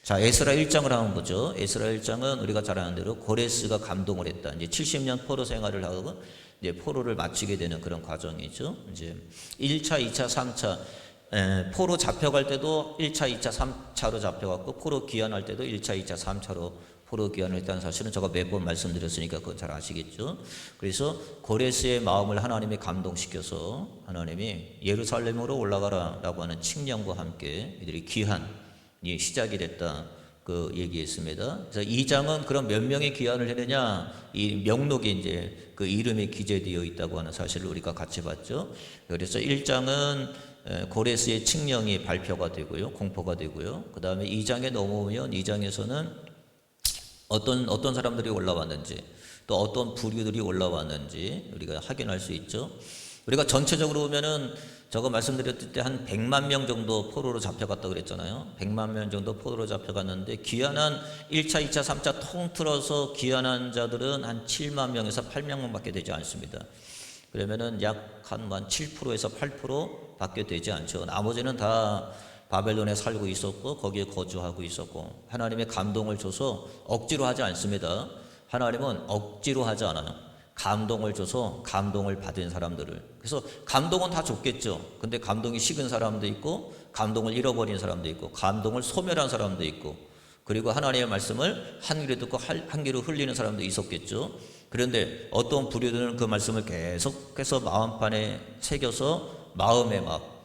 자, 에스라 1장을 한번 보죠. 에스라 1장은 우리가 잘 아는 대로 고레스가 감동을 했다. 이제 70년 포로 생활을 하고 이제 포로를 마치게 되는 그런 과정이죠. 이제 1차, 2차, 3차 포로 잡혀갈 때도 1차, 2차, 3차로 잡혀갔고 포로 귀환할 때도 1차, 2차, 3차로 포로 귀환을 했다는 사실은 제가 매번 말씀드렸으니까 그건 잘 아시겠죠. 그래서 고레스의 마음을 하나님이 감동시켜서 하나님이 예루살렘으로 올라가라 라고 하는 칙령과 함께 이들이 귀환이 시작이 됐다 그 얘기했습니다. 그래서 2장은 그럼 몇 명이 귀환을 했느냐, 이 명록에 이제 그 이름이 기재되어 있다고 하는 사실을 우리가 같이 봤죠. 그래서 1장은 고레스의 칙령이 발표가 되고요, 공포가 되고요. 그 다음에 2장에 넘어오면 2장에서는 어떤 사람들이 올라왔는지 또 어떤 부류들이 올라왔는지 우리가 확인할 수 있죠. 우리가 전체적으로 보면은 저거 말씀드렸을 때 한 100만 명 정도 포로로 잡혀갔다고 그랬잖아요. 100만 명 정도 포로로 잡혀갔는데 귀환한 1차, 2차, 3차 통틀어서 귀환한 자들은 한 7만 명에서 8만 명밖에 되지 않습니다. 그러면은 약 한 7%에서 8%밖에 되지 않죠. 나머지는 다 바벨론에 살고 있었고 거기에 거주하고 있었고 하나님의 감동을 줘서 억지로 하지 않습니다. 하나님은 억지로 하지 않아요. 감동을 줘서 감동을 받은 사람들을. 그래서 감동은 다 줬겠죠. 근데 감동이 식은 사람도 있고 감동을 잃어버린 사람도 있고 감동을 소멸한 사람도 있고 그리고 하나님의 말씀을 한 귀로 듣고 한 귀로 흘리는 사람도 있었겠죠. 그런데 어떤 부류들은 그 말씀을 계속해서 마음판에 새겨서 마음에 막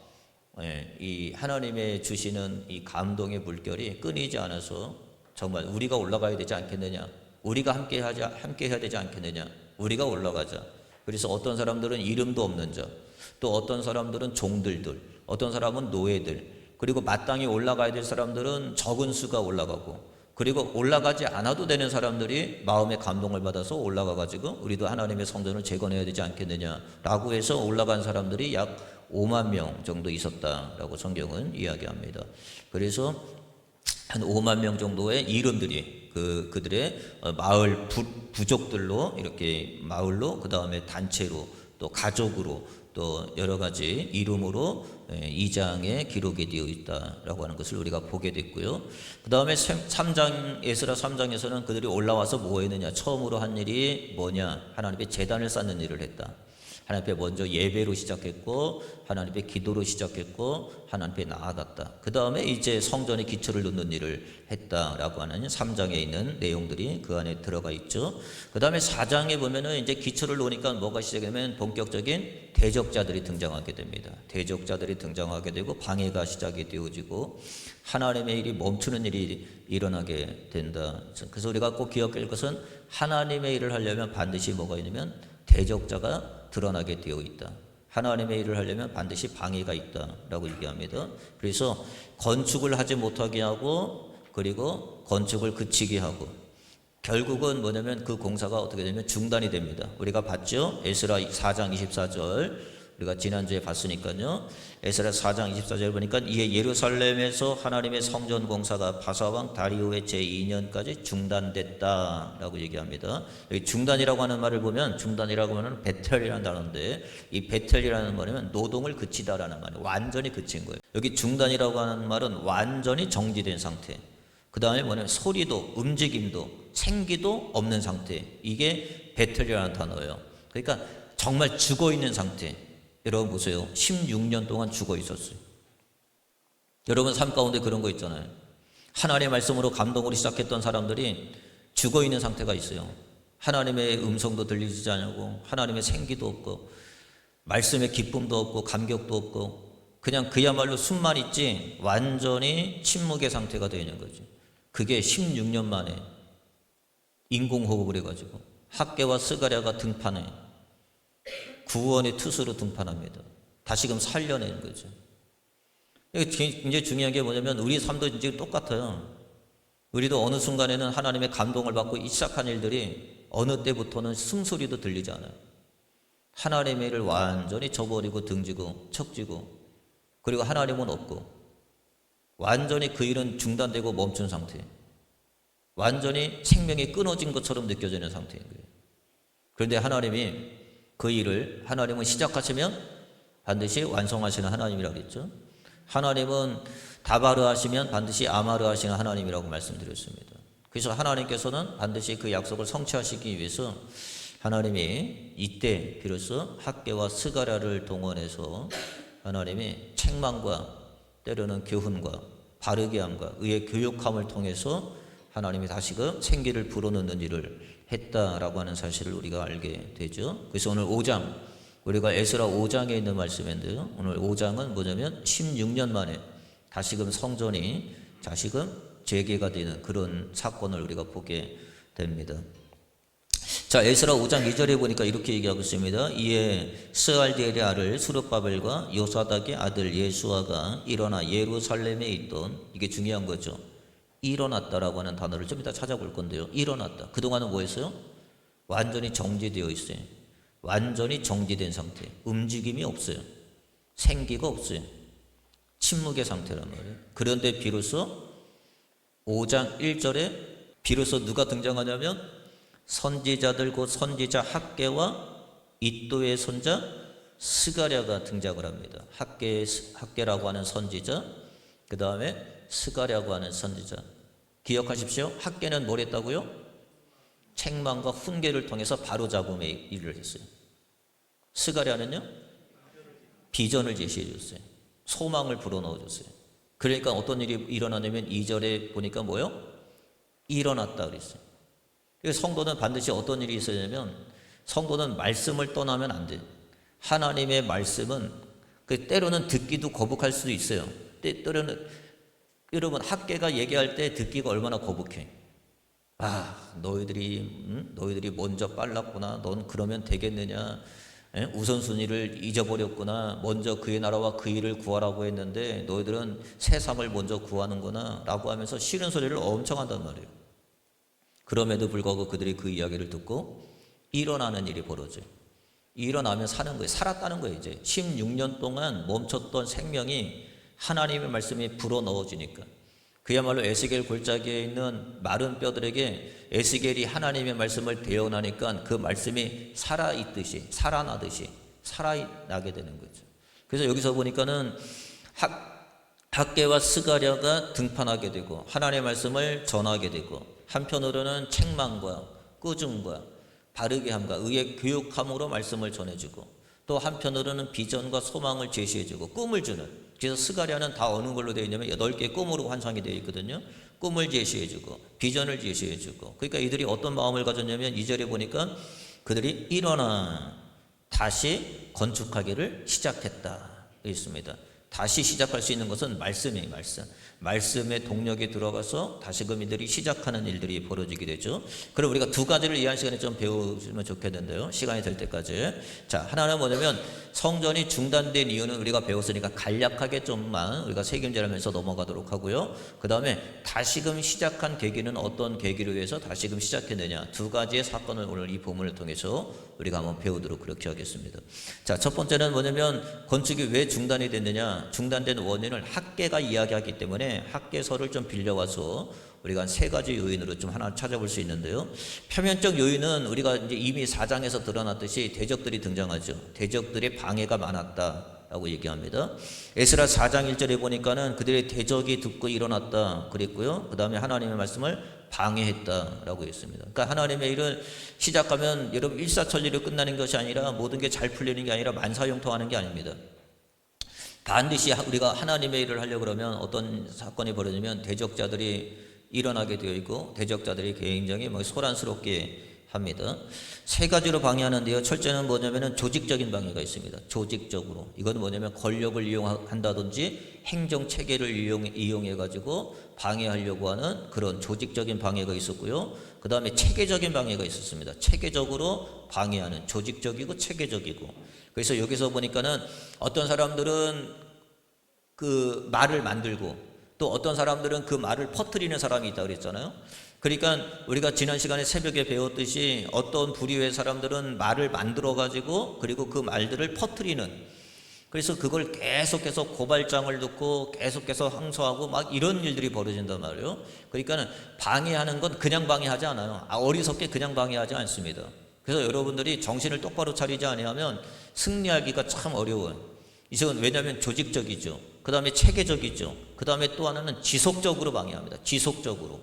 이 하나님의 주시는 이 감동의 물결이 끊이지 않아서 정말 우리가 올라가야 되지 않겠느냐, 우리가 함께 해야 되지 않겠느냐, 우리가 올라가자. 그래서 어떤 사람들은 이름도 없는 자, 또 어떤 사람들은 종들들, 어떤 사람은 노예들, 그리고 마땅히 올라가야 될 사람들은 적은 수가 올라가고, 그리고 올라가지 않아도 되는 사람들이 마음의 감동을 받아서 올라가 가지고 우리도 하나님의 성전을 재건해야 되지 않겠느냐라고 해서 올라간 사람들이 약 5만 명 정도 있었다라고 성경은 이야기합니다. 그래서 한 5만 명 정도의 이름들이 그들의 마을 부족들로 이렇게 마을로, 그 다음에 단체로, 또 가족으로, 또 여러 가지 이름으로 2장에 기록이 되어 있다라고 하는 것을 우리가 보게 됐고요. 그 다음에 3장, 에스라 3장에서는 그들이 올라와서 뭐 했느냐, 처음으로 한 일이 뭐냐, 하나님의 제단을 쌓는 일을 했다. 하나님 앞에 먼저 예배로 시작했고 하나님 앞에 기도로 시작했고 하나님 앞에 나아갔다. 그 다음에 이제 성전의 기초를 놓는 일을 했다라고 하는 3장에 있는 내용들이 그 안에 들어가 있죠. 그 다음에 4장에 보면은 이제 기초를 놓으니까 뭐가 시작되면 본격적인 대적자들이 등장하게 됩니다. 대적자들이 등장하게 되고 방해가 시작이 되어지고 하나님의 일이 멈추는 일이 일어나게 된다. 그래서 우리가 꼭 기억할 것은 하나님의 일을 하려면 반드시 뭐가 있냐면 대적자가 드러나게 되어 있다. 하나님의 일을 하려면 반드시 방해가 있다라고 얘기합니다. 그래서 건축을 하지 못하게 하고 그리고 건축을 그치게 하고 결국은 뭐냐면 그 공사가 어떻게 되면 중단이 됩니다. 우리가 봤죠? 에스라 4장 24절 우리가 지난주에 봤으니까요. 에스라 4장 24절 보니까 이에 예루살렘에서 하나님의 성전 공사가 바사왕 다리오의 제2년까지 중단됐다라고 얘기합니다. 여기 중단이라고 하는 말을 보면 중단이라고 하면 베텔이라는 단어인데 이 베텔이라는 말이면 노동을 그치다라는 말이에요. 완전히 그친 거예요. 여기 중단이라고 하는 말은 완전히 정지된 상태. 그 다음에 뭐냐면 소리도 움직임도 생기도 없는 상태. 이게 베텔이라는 단어예요. 그러니까 정말 죽어있는 상태. 여러분 보세요. 16년 동안 죽어 있었어요. 여러분 삶 가운데 그런 거 있잖아요. 하나님의 말씀으로 감동으로 시작했던 사람들이 죽어 있는 상태가 있어요. 하나님의 음성도 들리지 않고 하나님의 생기도 없고 말씀의 기쁨도 없고 감격도 없고 그냥 그야말로 숨만 있지 완전히 침묵의 상태가 되어 있는 거죠. 그게 16년 만에 인공호흡을 해가지고 학계와 스가랴가 등판해 구원의 투수로 등판합니다. 다시금 살려내는 거죠. 굉장히 중요한 게 뭐냐면 우리 삶도 이제 똑같아요. 우리도 어느 순간에는 하나님의 감동을 받고 시작한 일들이 어느 때부터는 숨소리도 들리지 않아요. 하나님의 일을 완전히 저버리고 등지고 척지고 그리고 하나님은 없고 완전히 그 일은 중단되고 멈춘 상태, 완전히 생명이 끊어진 것처럼 느껴지는 상태인 거예요. 그런데 하나님이 그 일을 하나님은 시작하시면 반드시 완성하시는 하나님이라고 그랬죠. 하나님은 다바르 하시면 반드시 아마르 하시는 하나님이라고 말씀드렸습니다. 그래서 하나님께서는 반드시 그 약속을 성취하시기 위해서 하나님이 이때 비로소 학개와 스가랴를 동원해서 하나님이 책망과 때로는 교훈과 바르게 함과 의의 교육함을 통해서 하나님이 다시금 생기를 불어넣는 일을 했다라고 하는 사실을 우리가 알게 되죠. 그래서 오늘 5장, 우리가 에스라 5장에 있는 말씀인데요. 오늘 5장은 뭐냐면 16년 만에 다시금 성전이 다시금 재개가 되는 그런 사건을 우리가 보게 됩니다. 자, 에스라 5장 2절에 보니까 이렇게 얘기하고 있습니다. 이에 스알디엘의 아들 수르바벨과 요사닥의 아들 예수아가 일어나 예루살렘에 있던, 이게 중요한 거죠. 일어났다라고 하는 단어를 좀 이따 찾아볼 건데요. 일어났다. 그동안은 뭐 했어요? 완전히 정지되어 있어요. 완전히 정지된 상태. 움직임이 없어요. 생기가 없어요. 침묵의 상태란 말이에요. 그런데 비로소 5장 1절에 비로소 누가 등장하냐면 선지자들 곧 선지자 학개와 이도의 손자 스가랴가 등장을 합니다. 학개라고 하는 선지자, 그 다음에 스가랴고 하는 선지자. 기억하십시오. 학개는 뭘 했다고요? 책망과 훈계를 통해서 바로잡음의 일을 했어요. 스가랴는요? 비전을 제시해 줬어요. 소망을 불어넣어 줬어요. 그러니까 어떤 일이 일어나냐면 2절에 보니까 뭐요? 일어났다 그랬어요. 성도는 반드시 어떤 일이 있어야냐면 성도는 말씀을 떠나면 안 돼요. 하나님의 말씀은 때로는 듣기도 거북할 수도 있어요. 때로는 여러분 학개가 얘기할 때 듣기가 얼마나 거북해. 아, 너희들이 먼저 빨랐구나. 넌 그러면 되겠느냐. 우선순위를 잊어버렸구나. 먼저 그의 나라와 그 일을 구하라고 했는데 너희들은 세상을 먼저 구하는구나 라고 하면서 싫은 소리를 엄청 한단 말이에요. 그럼에도 불구하고 그들이 그 이야기를 듣고 일어나는 일이 벌어져요. 일어나면 사는 거예요. 살았다는 거예요. 이제 16년 동안 멈췄던 생명이 하나님의 말씀이 불어넣어지니까, 그야말로 에스겔 골짜기에 있는 마른 뼈들에게 에스겔이 하나님의 말씀을 대언하니까 그 말씀이 살아있듯이, 살아나듯이 살아나게 되는 거죠. 그래서 여기서 보니까는 학개와 스가랴가 등판하게 되고 하나님의 말씀을 전하게 되고, 한편으로는 책망과 꾸중과 바르게 함과 의의 교육함으로 말씀을 전해주고, 또 한편으로는 비전과 소망을 제시해주고 꿈을 주는, 그래서 스가랴는 다 어느 걸로 되어 있냐면 8개의 꿈으로 환상이 되어 있거든요. 꿈을 제시해주고 비전을 제시해주고, 그러니까 이들이 어떤 마음을 가졌냐면 2절에 보니까 그들이 일어나 다시 건축하기를 시작했다 있습니다. 다시 시작할 수 있는 것은 말씀이에요. 말씀의 동력에 들어가서 다시금 이들이 시작하는 일들이 벌어지게 되죠. 그럼 우리가 두 가지를 이 한 시간에 좀 배우면 좋겠는데요. 시간이 될 때까지. 자, 하나는 뭐냐면 성전이 중단된 이유는 우리가 배웠으니까 간략하게 좀만 우리가 세균제라면서 넘어가도록 하고요. 그 다음에 다시금 시작한 계기는 어떤 계기로 해서 다시금 시작했느냐, 두 가지의 사건을 오늘 이 본문을 통해서 우리가 한번 배우도록 그렇게 하겠습니다. 자, 첫 번째는 뭐냐면 건축이 왜 중단이 됐느냐, 중단된 원인을 학개가 이야기하기 때문에 학개서를 좀 빌려와서 우리가 세 가지 요인으로 좀 하나 찾아볼 수 있는데요. 표면적 요인은 우리가 이제 이미 4장에서 드러났듯이 대적들이 등장하죠. 대적들의 방해가 많았다라고 얘기합니다. 에스라 4장 1절에 보니까는 그들의 대적이 듣고 일어났다 그랬고요. 그 다음에 하나님의 말씀을 방해했다라고 했습니다. 그러니까 하나님의 일을 시작하면 여러분 일사천리로 끝나는 것이 아니라 모든 게 잘 풀리는 게 아니라 만사형통하는 게 아닙니다. 반드시 우리가 하나님의 일을 하려고 그러면 어떤 사건이 벌어지면 대적자들이 일어나게 되어 있고 대적자들이 굉장히 소란스럽게 합니다. 세 가지로 방해하는데요. 첫째는 뭐냐면은 조직적인 방해가 있습니다. 조직적으로. 이건 뭐냐면 권력을 이용한다든지 행정 체계를 이용해 가지고 방해하려고 하는 그런 조직적인 방해가 있었고요. 그 다음에 체계적인 방해가 있었습니다. 체계적으로 방해하는, 조직적이고 체계적이고. 그래서 여기서 보니까는 어떤 사람들은 그 말을 만들고 또 어떤 사람들은 그 말을 퍼뜨리는 사람이 있다고 그랬잖아요. 그러니까 우리가 지난 시간에 새벽에 배웠듯이 어떤 부류의 사람들은 말을 만들어 가지고 그리고 그 말들을 퍼뜨리는, 그래서 그걸 계속해서 고발장을 듣고 계속해서 항소하고 막 이런 일들이 벌어진단 말이에요. 그러니까 방해하는 건 그냥 방해하지 않아요. 어리석게 그냥 방해하지 않습니다. 그래서 여러분들이 정신을 똑바로 차리지 아니하면 승리하기가 참 어려워요. 이것은 왜냐하면 조직적이죠. 그 다음에 체계적이죠. 그 다음에 또 하나는 지속적으로 방해합니다. 지속적으로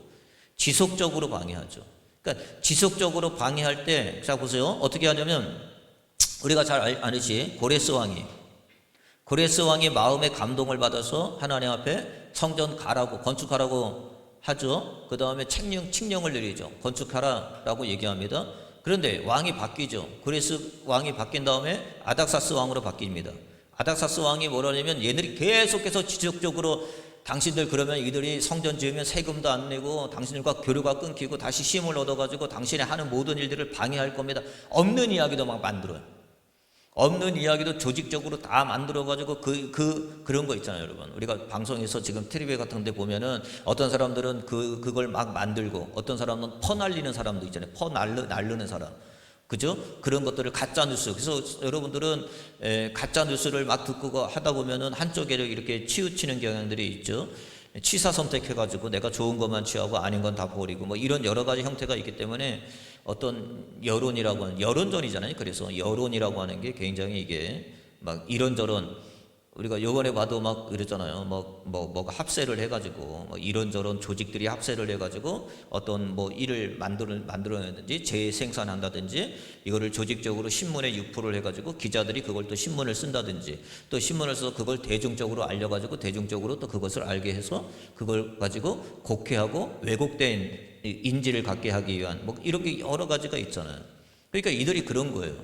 방해하죠. 그러니까 지속적으로 방해할 때, 자 보세요. 어떻게 하냐면 우리가 잘 아듯이 고레스 왕이 마음의 감동을 받아서 하나님 앞에 성전 가라고, 건축하라고 하죠. 그 다음에 칙령을 내리죠. 건축하라라고 얘기합니다. 그런데 왕이 바뀌죠. 고레스 왕이 바뀐 다음에 아닥사스 왕으로 바뀝니다. 아닥사스 왕이 뭐라냐면 얘들이 계속해서 지속적으로 당신들 그러면 이들이 성전 지으면 세금도 안 내고 당신들과 교류가 끊기고 다시 힘을 얻어가지고 당신이 하는 모든 일들을 방해할 겁니다. 없는 이야기도 막 만들어요. 없는 이야기도 조직적으로 다 만들어가지고 그런 거 있잖아요, 여러분. 우리가 방송에서 지금 텔레비 같은 데 보면은 어떤 사람들은 그걸 막 만들고 어떤 사람은 퍼날리는 사람도 있잖아요. 날르는 사람. 그죠? 그런 것들을 가짜뉴스. 그래서 여러분들은 가짜뉴스를 막 듣고 하다 보면은 한쪽에 이렇게 치우치는 경향들이 있죠. 취사 선택해가지고 내가 좋은 것만 취하고 아닌 건 다 버리고 뭐 이런 여러 가지 형태가 있기 때문에 어떤 여론이라고 하는, 여론전이잖아요. 그래서 여론이라고 하는 게 굉장히 이게 막 이런저런, 우리가 요번에 봐도 막 그랬잖아요. 뭐 합세를 해가지고 뭐 이런저런 조직들이 합세를 해가지고 어떤 뭐 일을 만들어내든지 재생산한다든지 이거를 조직적으로 신문에 유포를 해가지고 기자들이 그걸 또 신문을 쓴다든지 또 신문을 써서 그걸 대중적으로 알려가지고 대중적으로 또 그것을 알게 해서 그걸 가지고 곡해하고 왜곡된 인지를 갖게 하기 위한 뭐 이렇게 여러 가지가 있잖아요. 그러니까 이들이 그런 거예요.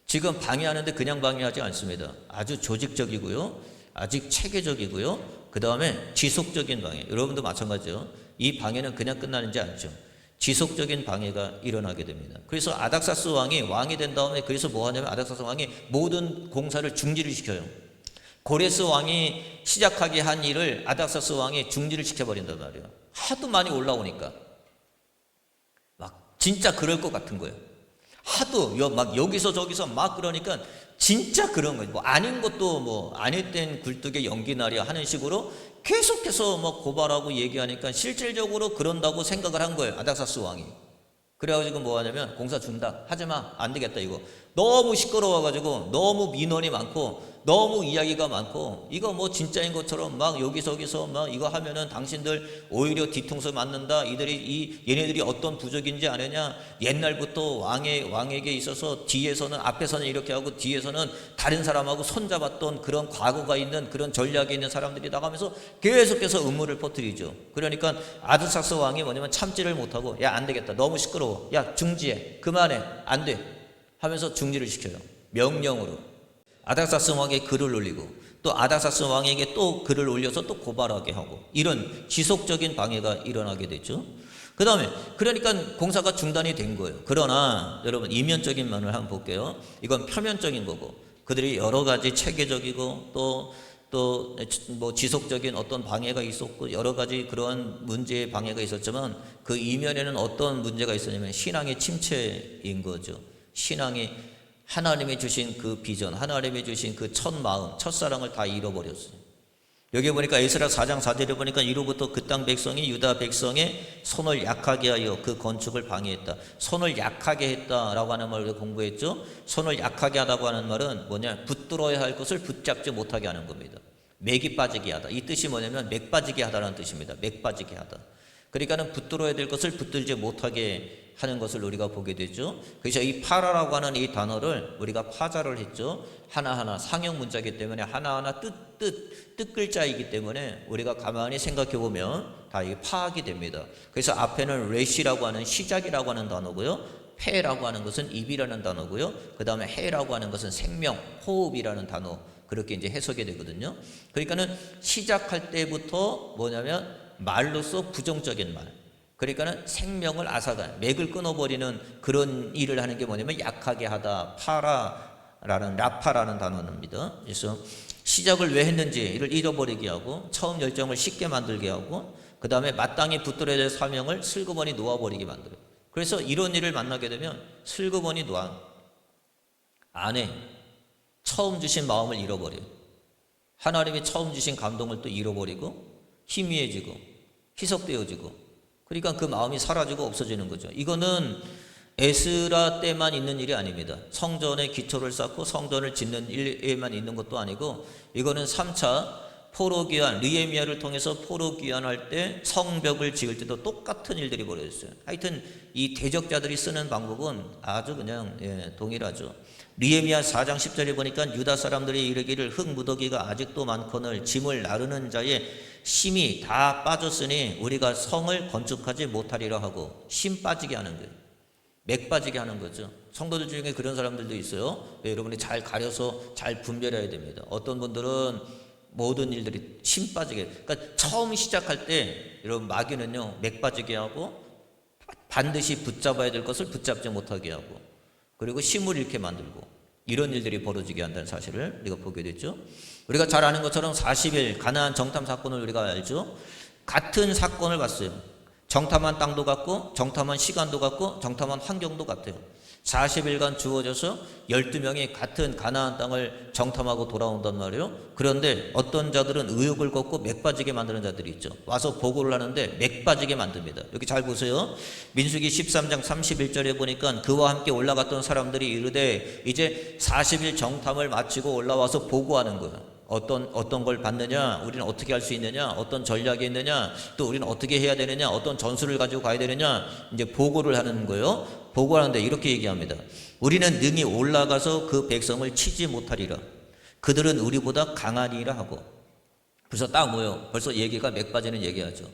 지금 방해하는데 그냥 방해하지 않습니다. 아주 조직적이고요. 아직 체계적이고요. 그 다음에 지속적인 방해. 여러분도 마찬가지죠. 이 방해는 그냥 끝나는지 않죠. 지속적인 방해가 일어나게 됩니다. 그래서 아닥사스 왕이 된 다음에 그래서 뭐 하냐면 아닥사스 왕이 모든 공사를 중지를 시켜요. 고레스 왕이 시작하게 한 일을 아닥사스 왕이 중지를 시켜버린단 말이에요. 하도 많이 올라오니까. 막 진짜 그럴 것 같은 거예요. 하도 막 여기서 저기서 막 그러니까 진짜 그런 거예요. 뭐 아닌 것도 뭐 안 했던 굴뚝에 연기나려 하는 식으로 계속해서 뭐 고발하고 얘기하니까 실질적으로 그런다고 생각을 한 거예요. 아닥사스 왕이. 그래가지고 뭐 하냐면 공사 준다. 하지마. 안 되겠다 이거. 너무 시끄러워가지고 너무 민원이 많고 너무 이야기가 많고 이거 뭐 진짜인 것처럼 막 여기저기서 막 이거 하면은 당신들 오히려 뒤통수 맞는다. 얘네들이 어떤 부족인지 아느냐. 옛날부터 왕에게 있어서 뒤에서는 앞에서는 이렇게 하고 뒤에서는 다른 사람하고 손잡았던 그런 과거가 있는 그런 전략이 있는 사람들이 나가면서 계속해서 음모를 퍼뜨리죠. 그러니까 아닥사스 왕이 뭐냐면 참지를 못하고 야 안 되겠다. 너무 시끄러워. 야 중지해. 그만해. 안 돼. 하면서 중지를 시켜요. 명령으로. 아닥사스 왕에게 글을 올리고 또 아닥사스 왕에게 또 글을 올려서 또 고발하게 하고 이런 지속적인 방해가 일어나게 됐죠. 그 다음에 그러니까 공사가 중단이 된 거예요. 그러나 여러분 이면적인 면을 한번 볼게요. 이건 표면적인 거고 그들이 여러 가지 체계적이고 또 뭐 지속적인 어떤 방해가 있었고 여러 가지 그러한 문제의 방해가 있었지만 그 이면에는 어떤 문제가 있었냐면 신앙의 침체인 거죠. 신앙이 하나님이 주신 그 비전, 하나님이 주신 그 첫 마음, 첫사랑을 다 잃어버렸어요. 여기 보니까 에스라 4장 4절에 보니까 이로부터 그 땅 백성이 유다 백성의 손을 약하게 하여 그 건축을 방해했다. 손을 약하게 했다라고 하는 말을 공부했죠. 손을 약하게 하다고 하는 말은 뭐냐? 붙들어야 할 것을 붙잡지 못하게 하는 겁니다. 맥이 빠지게 하다. 이 뜻이 뭐냐면 맥 빠지게 하다라는 뜻입니다. 맥 빠지게 하다. 그러니까는 붙들어야 될 것을 붙들지 못하게 하는 것을 우리가 보게 되죠. 그래서 이 파라라고 하는 이 단어를 우리가 파자를 했죠. 하나하나 상형 문자이기 때문에 하나하나 뜻 글자이기 때문에 우리가 가만히 생각해 보면 다 이게 파악이 됩니다. 그래서 앞에는 레시라고 하는 시작이라고 하는 단어고요. 페라고 하는 것은 입이라는 단어고요. 그 다음에 해라고 하는 것은 생명, 호흡이라는 단어. 그렇게 이제 해석이 되거든요. 그러니까는 시작할 때부터 뭐냐면 말로써 부정적인 말. 그러니까는 생명을 앗아가 맥을 끊어버리는 그런 일을 하는 게 뭐냐면 약하게 하다. 라파라는 단어입니다. 그래서 시작을 왜 했는지를 잃어버리게 하고 처음 열정을 쉽게 만들게 하고 그 다음에 마땅히 붙들어야 될 사명을 슬그머니 놓아버리게 만들어요. 그래서 이런 일을 만나게 되면 슬그머니 안 해. 처음 주신 마음을 잃어버려요. 하나님이 처음 주신 감동을 또 잃어버리고 희미해지고 희석되어지고 그러니까 그 마음이 사라지고 없어지는 거죠. 이거는 에스라 때만 있는 일이 아닙니다. 성전의 기초를 쌓고 성전을 짓는 일에만 있는 것도 아니고 이거는 3차 포로귀환, 느헤미야를 통해서 포로귀환할 때 성벽을 지을 때도 똑같은 일들이 벌어졌어요. 하여튼 이 대적자들이 쓰는 방법은 아주 그냥 동일하죠. 느헤미야 4장 10절에 보니까 유다 사람들이 이르기를 흙무더기가 아직도 많거늘 짐을 나르는 자의 힘이 다 빠졌으니 우리가 성을 건축하지 못하리라 하고 힘 빠지게 하는 거예요. 맥 빠지게 하는 거죠. 성도들 중에 그런 사람들도 있어요. 여러분이 잘 가려서 잘 분별해야 됩니다. 어떤 분들은 모든 일들이 힘 빠지게, 그러니까 처음 시작할 때 여러분 마귀는요 맥 빠지게 하고 반드시 붙잡아야 될 것을 붙잡지 못하게 하고 그리고 힘을 잃게 만들고 이런 일들이 벌어지게 한다는 사실을 우리가 보게 됐죠. 우리가 잘 아는 것처럼 40일 가나안 정탐 사건을 우리가 알죠. 같은 사건을 봤어요. 정탐한 땅도 같고 정탐한 시간도 같고 정탐한 환경도 같아요. 40일간 주어져서 12명이 같은 가나안 땅을 정탐하고 돌아온단 말이에요. 그런데 어떤 자들은 의욕을 걷고 맥 빠지게 만드는 자들이 있죠. 와서 보고를 하는데 맥 빠지게 만듭니다. 여기 잘 보세요. 민수기 13장 31절에 보니까 그와 함께 올라갔던 사람들이 이르되 이제 40일 정탐을 마치고 올라와서 보고하는 거예요. 어떤 걸 받느냐, 우리는 어떻게 할 수 있느냐, 어떤 전략이 있느냐, 또 우리는 어떻게 해야 되느냐, 어떤 전술을 가지고 가야 되느냐, 이제 보고를 하는 거예요. 보고하는데 이렇게 얘기합니다. 우리는 능히 올라가서 그 백성을 치지 못하리라. 그들은 우리보다 강하리라 하고. 그래서 딱 뭐요? 벌써 얘기가 맥 빠지는 얘기하죠.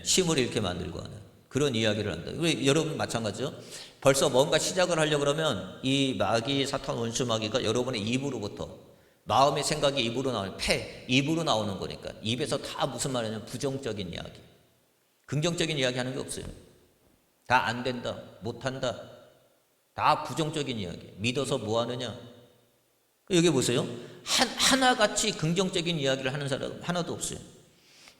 힘을 잃게 만들고 하는 그런 이야기를 한다. 우리 여러분 마찬가지죠. 벌써 뭔가 시작을 하려고 그러면 이 마귀, 사탄 원수 마귀가 여러분의 입으로부터 마음의 생각이 입으로 나오는 입으로 나오는 거니까 입에서 다 무슨 말이냐면 부정적인 이야기, 긍정적인 이야기 하는 게 없어요. 다 안 된다, 못한다, 다 부정적인 이야기. 믿어서 뭐 하느냐. 여기 보세요. 하나같이 긍정적인 이야기를 하는 사람 하나도 없어요.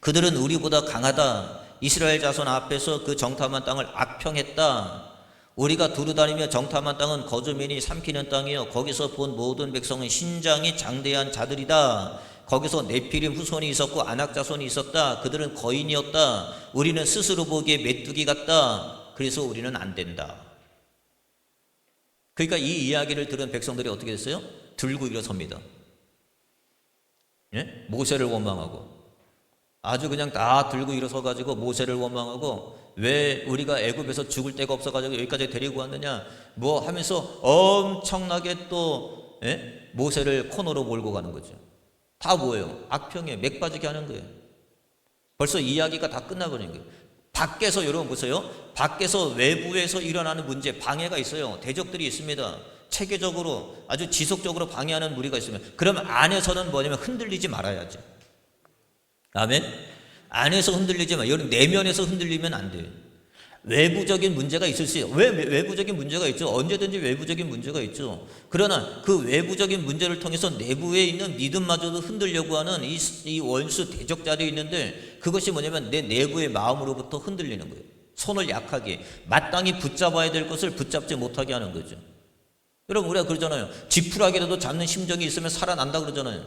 그들은 우리보다 강하다. 이스라엘 자손 앞에서 그 정탐한 땅을 악평했다. 우리가 두루다니며 정탐한 땅은 거주민이 삼키는 땅이요 거기서 본 모든 백성은 신장이 장대한 자들이다. 거기서 네피림 후손이 있었고 아낙 자손이 있었다. 그들은 거인이었다. 우리는 스스로 보기에 메뚜기 같다. 그래서 우리는 안 된다. 그러니까 이 이야기를 들은 백성들이 어떻게 됐어요? 들고 일어섭니다. 모세를 원망하고 아주 그냥 다 들고 일어서가지고 모세를 원망하고 왜 우리가 애굽에서 죽을 데가 없어가지고 여기까지 데리고 왔느냐 뭐 하면서 엄청나게 또 모세를 코너로 몰고 가는 거죠. 다 뭐예요? 악평에 맥 빠지게 하는 거예요. 벌써 이야기가 다 끝나버린 거예요. 밖에서 여러분 보세요. 밖에서 외부에서 일어나는 문제 방해가 있어요. 대적들이 있습니다. 체계적으로 아주 지속적으로 방해하는 무리가 있으면 그러면 안에서는 뭐냐면 흔들리지 말아야죠. 아멘. 안에서 흔들리지 마. 여러분 내면에서 흔들리면 안 돼요. 외부적인 문제가 있을 수 있어요. 왜 외부적인 문제가 있죠? 언제든지 외부적인 문제가 있죠. 그러나 그 외부적인 문제를 통해서 내부에 있는 믿음마저도 흔들려고 하는 이 원수 대적자들이 있는데 그것이 뭐냐면 내 내부의 마음으로부터 흔들리는 거예요. 손을 약하게 마땅히 붙잡아야 될 것을 붙잡지 못하게 하는 거죠. 여러분 우리가 그러잖아요. 지푸라기라도 잡는 심정이 있으면 살아난다 그러잖아요.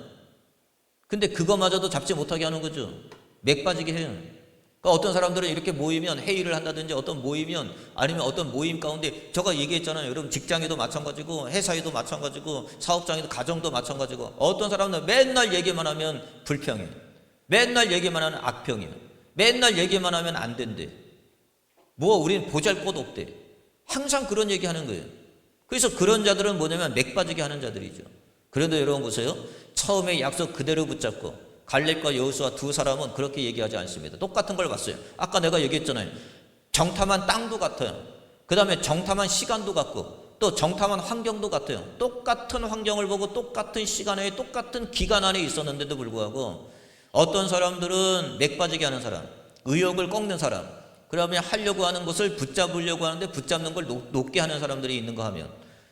근데 그거마저도 잡지 못하게 하는 거죠. 맥 빠지게 해요. 그러니까 어떤 사람들은 이렇게 모이면 회의를 한다든지 어떤 모이면 아니면 어떤 모임 가운데 제가 얘기했잖아요. 여러분 직장에도 마찬가지고 회사에도 마찬가지고 사업장에도 가정도 마찬가지고 어떤 사람들은 맨날 얘기만 하면 불평해. 맨날 얘기만 하면 악평이에요. 맨날 얘기만 하면 안 된대. 뭐 우리는 보잘것 없대. 항상 그런 얘기하는 거예요. 그래서 그런 자들은 뭐냐면 맥 빠지게 하는 자들이죠. 그런데 여러분 보세요. 처음에 약속 그대로 붙잡고 갈렙과 여호수아 두 사람은 그렇게 얘기하지 않습니다. 똑같은 걸 봤어요. 아까 내가 얘기했잖아요. 정탐한 땅도 같아요. 그 다음에 정탐한 시간도 같고 또 정탐한 환경도 같아요. 똑같은 환경을 보고 똑같은 시간에 똑같은 기간 안에 있었는데도 불구하고 어떤 사람들은 맥 빠지게 하는 사람, 의욕을 꺾는 사람, 그러면 하려고 하는 것을 붙잡으려고 하는데 붙잡는 걸 높게 하는 사람들이 있는가 하면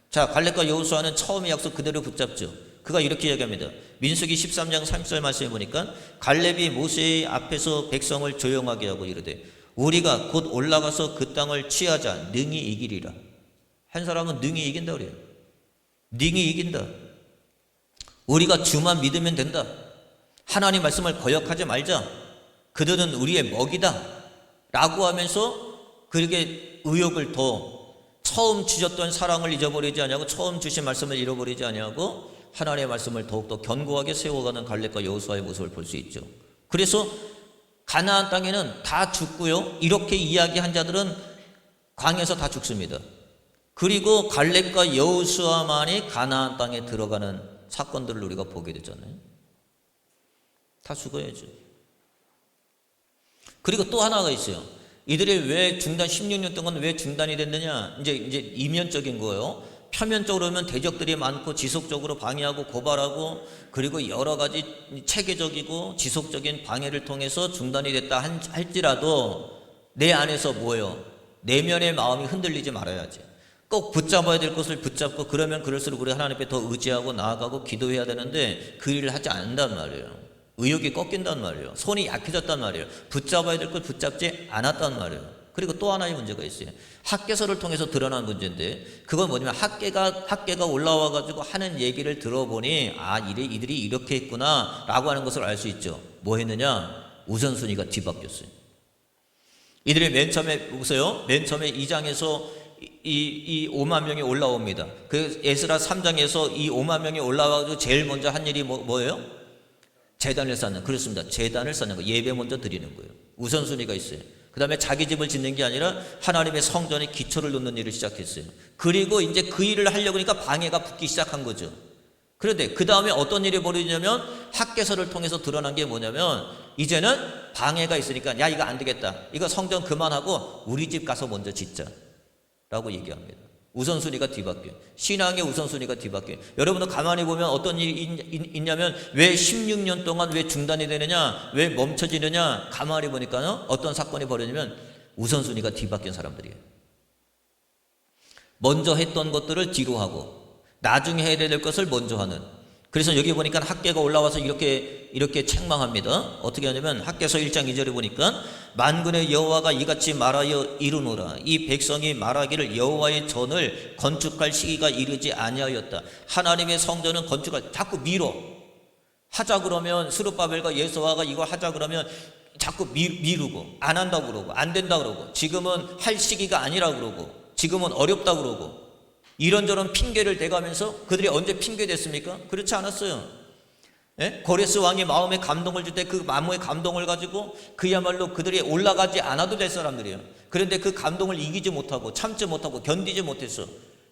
자 갈렙과 여호수아는 처음의 약속 그대로 붙잡죠. 그가 이렇게 얘기합니다. 민수기 13장 30절 말씀해 보니까 갈렙이 모세의 앞에서 백성을 조용하게 하고 이르되 우리가 곧 올라가서 그 땅을 취하자 능히 이기리라. 한 사람은 능히 이긴다 그래요. 능히 이긴다. 우리가 주만 믿으면 된다. 하나님 말씀을 거역하지 말자. 그들은 우리의 먹이다 라고 하면서 그에게 의욕을 더 처음 주셨던 사랑을 잊어버리지 아니하고 처음 주신 말씀을 잃어버리지 아니하고 하나님의 말씀을 더욱더 견고하게 세워가는 갈렙과 여호수아의 모습을 볼 수 있죠. 그래서 가나안 땅에는 다 죽고요, 이렇게 이야기한 자들은 광야에서 다 죽습니다. 그리고 갈렙과 여호수아만이 가나안 땅에 들어가는 사건들을 우리가 보게 되잖아요. 다 죽어야죠. 그리고 또 하나가 있어요. 이들이 왜 16년 동안 왜 중단이 됐느냐? 이제 이면적인 거예요. 표면적으로 보면 대적들이 많고 지속적으로 방해하고 고발하고 그리고 여러 가지 체계적이고 지속적인 방해를 통해서 중단이 됐다 할지라도 내 안에서 뭐예요? 내면의 마음이 흔들리지 말아야지. 꼭 붙잡아야 될 것을 붙잡고 그러면 그럴수록 우리 하나님 앞에 더 의지하고 나아가고 기도해야 되는데 그 일을 하지 않는단 말이에요. 의욕이 꺾인단 말이에요. 손이 약해졌단 말이에요. 붙잡아야 될 걸 붙잡지 않았단 말이에요. 그리고 또 하나의 문제가 있어요. 학개서를 통해서 드러난 문제인데 그건 뭐냐면 학개가 올라와 가지고 하는 얘기를 들어보니 이들이 이렇게 했구나 라고 하는 것을 알 수 있죠. 뭐 했느냐? 우선순위가 뒤바뀌었어요. 이들이 맨 처음에 보세요. 맨 처음에 2장에서 이 5만 명이 올라옵니다. 그 에스라 3장에서 이 5만 명이 올라와가지고 제일 먼저 한 일이 뭐예요? 제단을 쌓는. 그렇습니다. 제단을 쌓는 거. 예배 먼저 드리는 거예요. 우선순위가 있어요. 그 다음에 자기 집을 짓는 게 아니라 하나님의 성전에 기초를 놓는 일을 시작했어요. 그리고 이제 그 일을 하려고 하니까 방해가 붙기 시작한 거죠. 그런데 그 다음에 어떤 일이 벌어지냐면 학개서를 통해서 드러난 게 뭐냐면 이제는 방해가 있으니까 야 이거 안 되겠다. 이거 성전 그만하고 우리 집 가서 먼저 짓자 라고 얘기합니다. 우선순위가 뒤바뀌어요. 신앙의 우선순위가 뒤바뀌어요. 여러분도 가만히 보면 어떤 일이 있냐면 왜 16년 동안 왜 중단이 되느냐, 왜 멈춰지느냐, 가만히 보니까요 어떤 사건이 벌어지면 우선순위가 뒤바뀐 사람들이에요. 먼저 했던 것들을 뒤로 하고 나중에 해야 될 것을 먼저 하는. 그래서 여기 보니까 학개가 올라와서 이렇게 책망합니다. 어떻게 하냐면 학개서 1장 2절에 보니까 만군의 여호와가 이같이 말하여 이르노라. 이 백성이 말하기를 여호와의 전을 건축할 시기가 이르지 아니하였다. 하나님의 성전은 건축할 자꾸 미뤄. 하자 그러면 스룹바벨과 여호수아가 이거 하자 그러면 자꾸 미루고 안 한다고 그러고 안 된다고 그러고 지금은 할 시기가 아니라고 그러고 지금은 어렵다고 그러고 이런저런 핑계를 대가면서 그들이 언제 핑계 댔습니까? 그렇지 않았어요. 예? 고레스 왕이 마음에 감동을 줄 때 그 마음의 감동을 가지고 그야말로 그들이 올라가지 않아도 될 사람들이에요. 그런데 그 감동을 이기지 못하고 참지 못하고 견디지 못했어.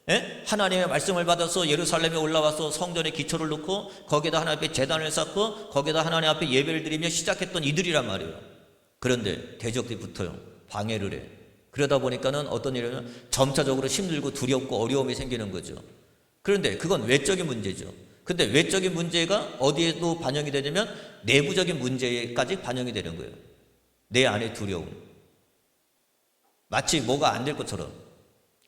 예? 하나님의 말씀을 받아서 예루살렘에 올라와서 성전에 기초를 놓고 거기에다 하나님 앞에 제단을 쌓고 거기에다 하나님 앞에 예배를 드리며 시작했던 이들이란 말이에요. 그런데 대적들이 붙어요. 방해를 해. 그러다 보니까는 어떤 일이냐면 점차적으로 힘들고 두렵고 어려움이 생기는 거죠. 그런데 그건 외적인 문제죠. 근데 외적인 문제가 어디에도 반영이 되냐면 내부적인 문제까지 반영이 되는 거예요. 내 안의 두려움. 마치 뭐가 안 될 것처럼.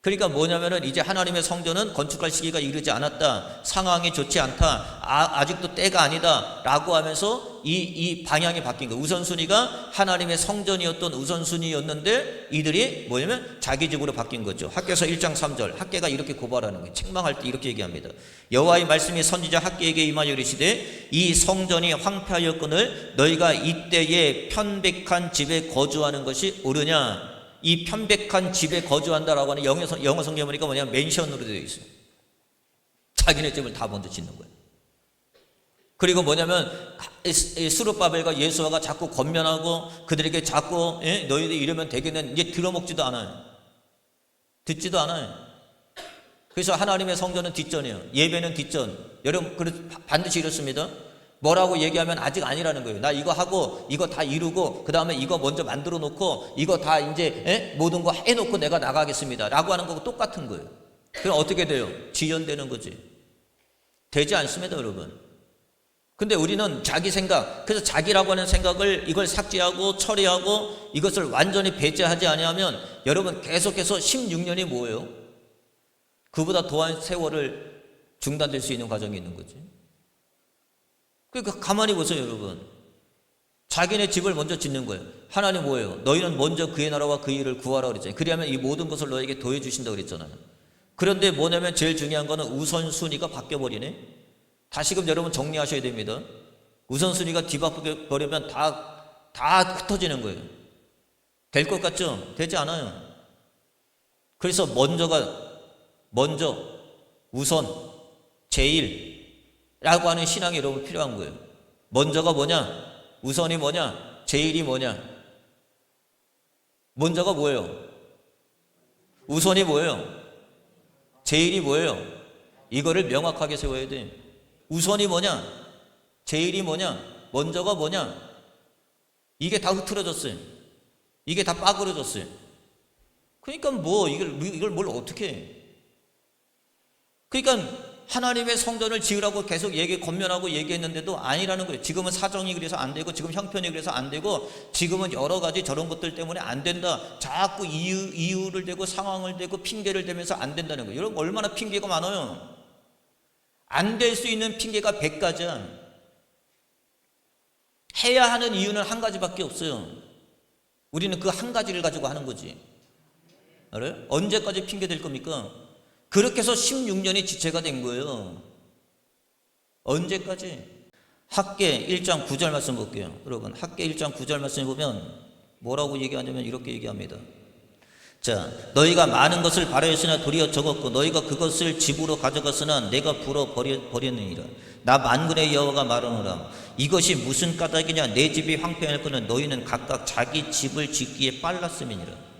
그러니까 뭐냐면은 이제 하나님의 성전은 건축할 시기가 이르지 않았다. 상황이 좋지 않다. 아직도 때가 아니다. 라고 하면서 이 방향이 바뀐 거예요. 우선순위가 하나님의 성전이었던 우선순위였는데 이들이 뭐냐면 자기 집으로 바뀐 거죠. 학개서 1장 3절. 학개가 이렇게 고발하는 거예요. 책망할 때 이렇게 얘기합니다. 여호와의 말씀이 선지자 학개에게 임하여 이르시되 이 성전이 황폐하였거늘 너희가 이때에 편백한 집에 거주하는 것이 옳으냐. 이 편백한 집에 거주한다라고 하는 영어 성경에 보니까 뭐냐면 맨션으로 되어 있어요. 자기네 집을 다 먼저 짓는 거예요. 그리고 뭐냐면 스룹바벨과 여호수아가 자꾸 권면하고 그들에게 자꾸 너희들 이러면 되겠는 이제 들어먹지도 않아요. 듣지도 않아요. 그래서 하나님의 성전은 뒷전이에요. 예배는 뒷전. 여러분 반드시 이렇습니다. 뭐라고 얘기하면 아직 아니라는 거예요. 나 이거 하고 이거 다 이루고 그 다음에 이거 먼저 만들어 놓고 이거 다 이제 모든 거 해놓고 내가 나가겠습니다 라고 하는 거고 똑같은 거예요. 그럼 어떻게 돼요? 지연되는 거지. 되지 않습니다 여러분. 근데 우리는 자기 생각, 그래서 자기라고 하는 생각을 이걸 삭제하고 처리하고 이것을 완전히 배제하지 아니하면 여러분 계속해서 16년이 뭐예요? 그보다 더한 세월을 중단될 수 있는 과정이 있는 거지. 그러니까 가만히 보세요 여러분. 자기네 집을 먼저 짓는 거예요. 하나님 뭐예요? 너희는 먼저 그의 나라와 그 일을 구하라 그랬잖아요. 그리하면 이 모든 것을 너에게 더해 주신다고 그랬잖아요. 그런데 뭐냐면 제일 중요한 거는 우선순위가 바뀌어버리네. 다시금 여러분 정리하셔야 됩니다. 우선순위가 뒤바뀌어버리면 다 흩어지는 거예요. 될 것 같죠? 되지 않아요. 그래서 먼저, 우선, 제일라고 하는 신앙이 여러분 필요한 거예요. 먼저가 뭐냐? 우선이 뭐냐? 제일이 뭐냐? 먼저가 뭐예요? 우선이 뭐예요? 제일이 뭐예요? 이거를 명확하게 세워야 돼. 우선이 뭐냐? 제일이 뭐냐? 먼저가 뭐냐? 이게 다 흐트러졌어요. 이게 다 빠그러졌어요. 그러니까 뭐 이걸 뭘 어떻게 해? 그러니까 하나님의 성전을 지으라고 계속 권면하고 얘기했는데도 아니라는 거예요. 지금은 사정이 그래서 안 되고, 지금 형편이 그래서 안 되고, 지금은 여러 가지 저런 것들 때문에 안 된다. 자꾸 이유를 대고 상황을 대고 핑계를 대면서 안 된다는 거예요. 여러분 얼마나 핑계가 많아요. 안 될 수 있는 핑계가 100가지야. 해야 하는 이유는 한 가지밖에 없어요. 우리는 그 한 가지를 가지고 하는 거지. 알아요? 언제까지 핑계 댈 겁니까? 그렇게 해서 16년이 지체가 된 거예요. 언제까지? 학계 1장 9절 말씀 볼게요. 여러분 학계 1장 9절 말씀 보면 뭐라고 얘기하냐면 이렇게 얘기합니다. 자, 너희가 많은 것을 바라였으나 도리어 적었고 너희가 그것을 집으로 가져갔으나 내가 불어 버렸느니라. 나 만군의 여호와가 말하노라. 이것이 무슨 까닭이냐? 내 집이 황폐할 거는 너희는 각각 자기 집을 짓기에 빨랐음이니라.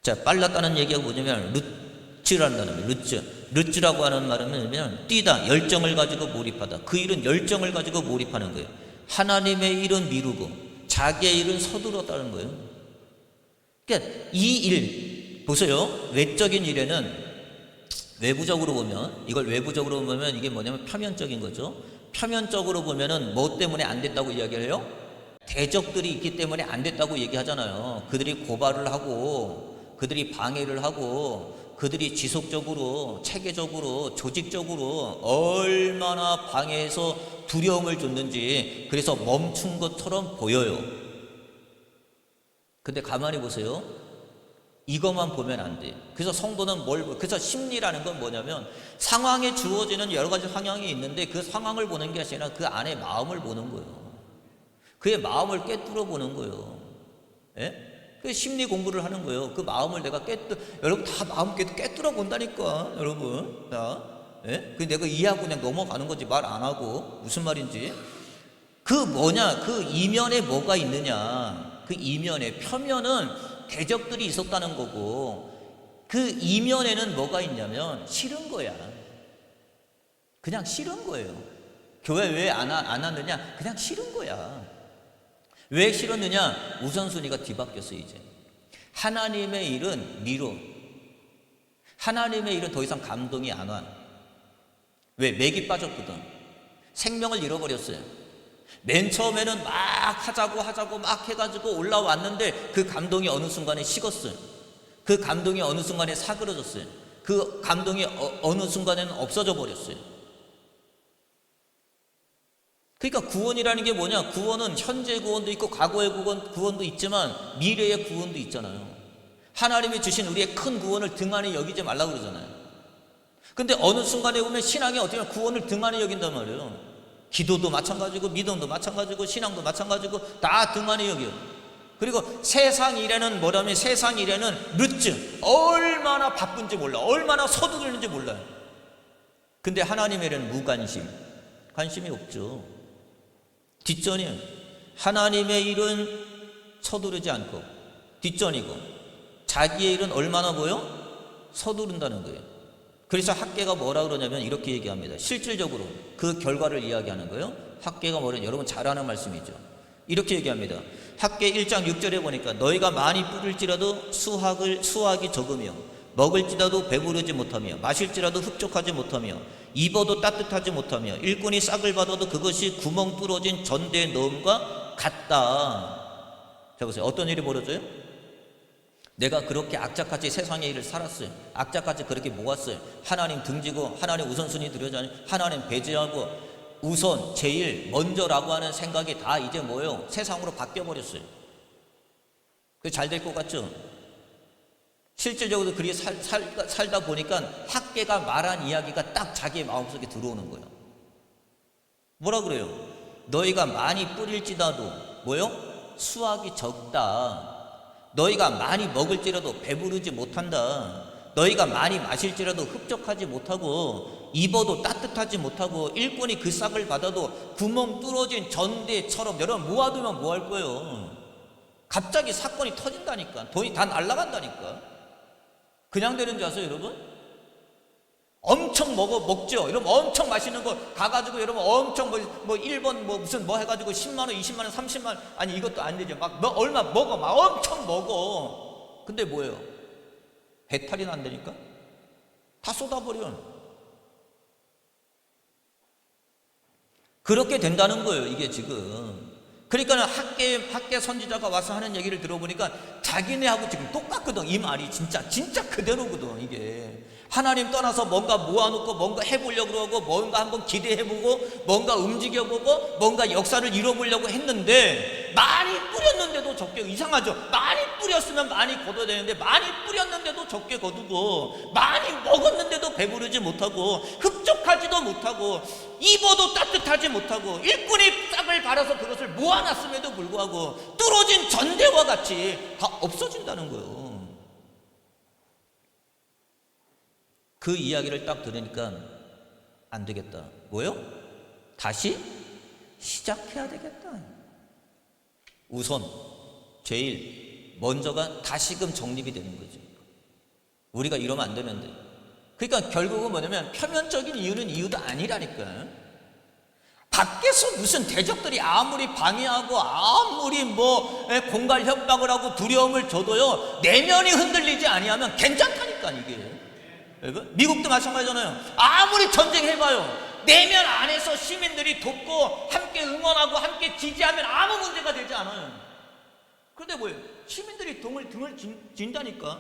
자, 빨랐다는 얘기가 뭐냐면 르츠라는 거예요. 르츠라고 하는 말은 뭐냐면 뛰다, 열정을 가지고 몰입하다. 그 일은 열정을 가지고 몰입하는 거예요. 하나님의 일은 미루고 자기의 일은 서두르다는 거예요. 그러니까 이 일 보세요. 외적인 일에는 외부적으로 보면, 이걸 외부적으로 보면 이게 뭐냐면 표면적인 거죠. 표면적으로 보면은 뭐 때문에 안 됐다고 이야기를 해요? 대적들이 있기 때문에 안 됐다고 얘기하잖아요. 그들이 고발을 하고 그들이 방해를 하고 그들이 지속적으로, 체계적으로, 조직적으로 얼마나 방해해서 두려움을 줬는지, 그래서 멈춘 것처럼 보여요. 근데 가만히 보세요. 이것만 보면 안 돼. 그래서 성도는 그래서 심리라는 건 뭐냐면 상황에 주어지는 여러 가지 상황이 있는데 그 상황을 보는 게 아니라 그 안에 마음을 보는 거예요. 그의 마음을 꿰뚫어 보는 거예요. 예? 그 심리 공부를 하는 거예요. 그 마음을 내가 여러분 다 마음 꿰뚫어 본다니까, 여러분. 예? 그 내가 이해하고 그냥 넘어가는 거지, 말 안 하고. 무슨 말인지. 그 이면에 뭐가 있느냐. 그 이면에, 표면은 대적들이 있었다는 거고, 그 이면에는 뭐가 있냐면 싫은 거야. 그냥 싫은 거예요. 교회 왜 안 왔느냐? 그냥 싫은 거야. 왜 싫었느냐? 우선순위가 뒤바뀌었어요. 이제 하나님의 일은 미뤄. 하나님의 일은 더 이상 감동이 안 와. 왜? 맥이 빠졌거든. 생명을 잃어버렸어요. 맨 처음에는 막 하자고 막 해가지고 올라왔는데 그 감동이 어느 순간에 식었어요. 그 감동이 어느 순간에 사그러졌어요. 그 감동이 어느 순간에는 없어져 버렸어요. 그러니까 구원이라는 게 뭐냐? 구원은 현재 구원도 있고 과거의 구원도 있지만 미래의 구원도 있잖아요. 하나님이 주신 우리의 큰 구원을 등한히 여기지 말라고 그러잖아요. 근데 어느 순간에 보면 신앙이 어떻게 보면 구원을 등한히 여긴단 말이에요. 기도도 마찬가지고 믿음도 마찬가지고 신앙도 마찬가지고 다 등한히 여겨요. 그리고 세상 일에는 뭐라면 세상 일에는 늦지, 얼마나 바쁜지 몰라, 얼마나 서두르는지 몰라요. 근데 하나님의 일에는 무관심, 관심이 없죠. 뒷전이에요. 하나님의 일은 서두르지 않고 뒷전이고 자기의 일은 얼마나 서두른다는 거예요. 그래서 학계가 뭐라 그러냐면 이렇게 얘기합니다. 실질적으로 그 결과를 이야기하는 거예요. 학계가 뭐냐면 여러분 잘 아는 말씀이죠. 이렇게 얘기합니다. 학계 1장 6절에 보니까 너희가 많이 뿌릴지라도 수확이 적으며 먹을지라도 배부르지 못하며 마실지라도 흡족하지 못하며 입어도 따뜻하지 못하며 일꾼이 싹을 받아도 그것이 구멍 뚫어진 전대에 넣음과 같다. 자 보세요. 어떤 일이 벌어져요? 내가 그렇게 악착같이 세상의 일을 살았어요. 악착같이 그렇게 모았어요. 하나님 등지고 하나님 우선순위 들여자니 하나님 배제하고 우선 제일 먼저라고 하는 생각이 다 이제 세상으로 바뀌어버렸어요. 그게 잘 될 것 같죠? 실질적으로 그렇게 살다 보니까 학계가 말한 이야기가 딱 자기의 마음속에 들어오는 거예요. 뭐라 그래요? 너희가 많이 뿌릴지라도 수확이 적다. 너희가 많이 먹을지라도 배부르지 못한다. 너희가 많이 마실지라도 흡족하지 못하고 입어도 따뜻하지 못하고 일꾼이 그 싹을 받아도 구멍 뚫어진 전대처럼. 여러분 모아두면 뭐 할 거예요? 갑자기 사건이 터진다니까. 돈이 다 날아간다니까. 그냥 되는 줄 아세요 여러분? 엄청 먹죠. 여러분 엄청 맛있는 거 가가지고 여러분 엄청 뭐 1번 뭐 무슨 뭐 해가지고 10만원 20만원 30만원 아니 이것도 안 되죠. 막 너 얼마 먹어. 막 엄청 먹어. 근데 뭐예요? 배탈이 난다니까? 다 쏟아버려. 그렇게 된다는 거예요 이게 지금. 그러니까 학계 선지자가 와서 하는 얘기를 들어보니까 자기네하고 지금 똑같거든. 이 말이 진짜 그대로거든. 이게 하나님 떠나서 뭔가 모아놓고 뭔가 해보려고 그러고 뭔가 한번 기대해보고 뭔가 움직여보고 뭔가 역사를 이뤄보려고 했는데 많이 뿌렸는데도 적게. 이상하죠? 많이 뿌렸으면 많이 거둬야 되는데 많이 뿌렸는데도 적게 거두고 많이 먹었는데도 배부르지 못하고 흡족하지도 못하고 입어도 따뜻하지 못하고 일꾼이 싹을 발아서 그것을 모아놨음에도 불구하고 뚫어진 전대와 같이 다 없어진다는 거예요. 그 이야기를 딱 들으니까 안 되겠다. 뭐요? 다시 시작해야 되겠다. 우선 제일 먼저가 다시금 정립이 되는 거죠. 우리가 이러면 안 되는데. 그러니까 결국은 뭐냐면 표면적인 이유도 아니라니까. 밖에서 무슨 대적들이 아무리 방해하고 아무리 뭐 공갈 협박을 하고 두려움을 줘도요 내면이 흔들리지 아니하면 괜찮다니까. 이게 미국도 마찬가지잖아요. 아무리 전쟁해봐요 내면 안에서 시민들이 돕고 함께 응원하고 함께 지지하면 아무 문제가 되지 않아요. 그런데 뭐예요? 시민들이 등을 진다니까.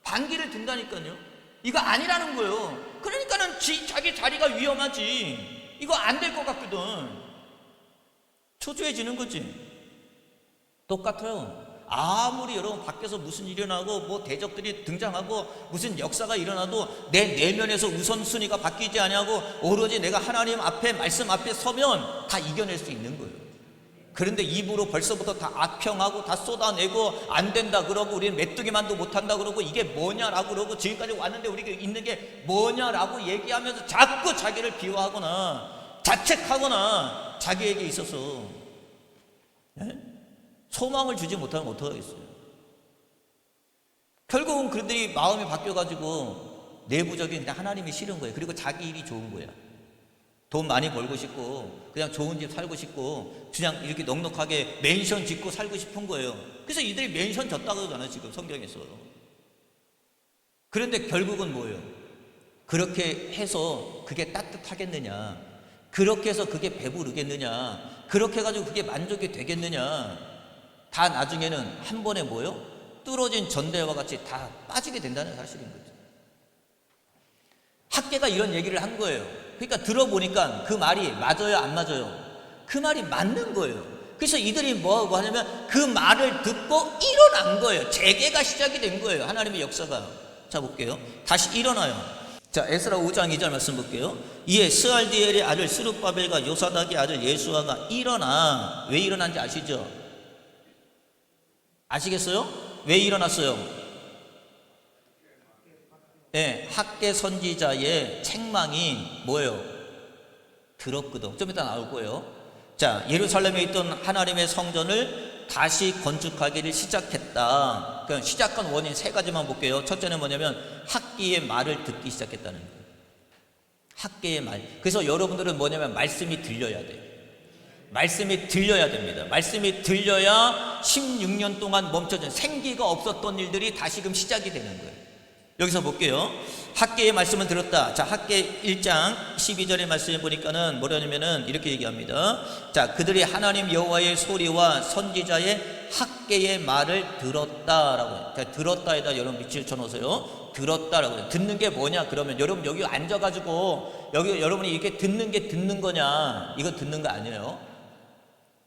반기를 든다니까요. 이거 아니라는 거예요. 그러니까는 자기 자리가 위험하지. 이거 안 될 것 같거든. 초조해지는 거지. 똑같아요. 아무리 여러분 밖에서 무슨 일이 일어나고 뭐 대적들이 등장하고 무슨 역사가 일어나도 내 내면에서 우선순위가 바뀌지 아니하고 오로지 내가 하나님 앞에 말씀 앞에 서면 다 이겨낼 수 있는 거예요. 그런데 입으로 벌써부터 다 악평하고 다 쏟아내고 안 된다 그러고 우리는 메뚜기만도 못한다 그러고 이게 뭐냐라고 그러고 지금까지 왔는데 우리가 있는 게 뭐냐라고 얘기하면서 자꾸 자기를 비호하거나 자책하거나 자기에게 있어서 소망을 주지 못하면 어떡하겠어요? 결국은 그들이 마음이 바뀌어가지고 내부적인 하나님이 싫은 거예요. 그리고 자기 일이 좋은 거야. 돈 많이 벌고 싶고 그냥 좋은 집 살고 싶고 그냥 이렇게 넉넉하게 맨션 짓고 살고 싶은 거예요. 그래서 이들이 맨션 졌다고 하잖아요 지금 성경에서. 그런데 결국은 뭐예요? 그렇게 해서 그게 따뜻하겠느냐, 그렇게 해서 그게 배부르겠느냐, 그렇게 해가지고 그게 만족이 되겠느냐. 다 나중에는 한 번에 뭐예요? 뚫어진 전대와 같이 다 빠지게 된다는 사실인 거죠. 학계가 이런 얘기를 한 거예요. 그러니까 들어보니까 그 말이 맞아요 안 맞아요? 그 말이 맞는 거예요. 그래서 이들이 뭐하고 하냐면 그 말을 듣고 일어난 거예요. 재개가 시작이 된 거예요. 하나님의 역사가. 자 볼게요. 다시 일어나요. 자 에스라 5장 2절 말씀 볼게요. 이에 스알디엘의 아들 스룹바벨과 요사닥의 아들 예수아가 일어나. 왜 일어난지 아시죠? 아시겠어요? 왜 일어났어요? 네, 학계 선지자의 책망이 뭐예요? 들었거든. 좀 이따 나올 거예요. 자, 예루살렘에 있던 하나님의 성전을 다시 건축하기를 시작했다. 그럼 시작한 원인 세 가지만 볼게요. 첫째는 뭐냐면 학계의 말을 듣기 시작했다는 거예요. 학계의 말. 그래서 여러분들은 뭐냐면 말씀이 들려야 돼요. 말씀이 들려야 됩니다. 말씀이 들려야 16년 동안 멈춰진 생기가 없었던 일들이 다시금 시작이 되는 거예요. 여기서 볼게요. 학계의 말씀을 들었다. 자, 학계 1장 12절의 말씀에 보니까는 뭐라냐면은 이렇게 얘기합니다. 자, 그들이 하나님 여호와의 소리와 선지자의 학계의 말을 들었다라고. 자, 들었다에다 여러분 밑줄 쳐놓으세요. 들었다라고 해요. 듣는 게 뭐냐? 그러면 여러분 여기 앉아가지고 여기 여러분이 이렇게 듣는 게 듣는 거냐? 이거 듣는 거 아니에요.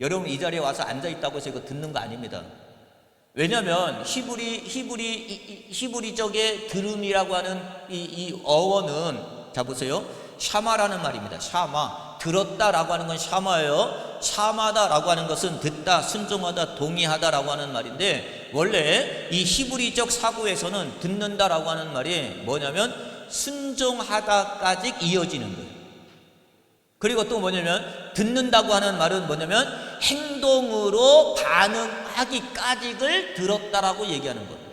여러분 이 자리에 와서 앉아있다고 해서 이거 듣는 거 아닙니다. 왜냐하면 히브리적의 들음이라고 하는 이 어원은 자 보세요. 샤마라는 말입니다. 샤마. 들었다라고 하는 건 샤마예요. 샤마다라고 하는 것은 듣다, 순종하다, 동의하다라고 하는 말인데, 원래 이 히브리적 사고에서는 듣는다라고 하는 말이 뭐냐면 순종하다까지 이어지는 거예요. 그리고 또 뭐냐면 듣는다고 하는 말은 뭐냐면 행동으로 반응하기까지를 들었다라고 얘기하는 거예요.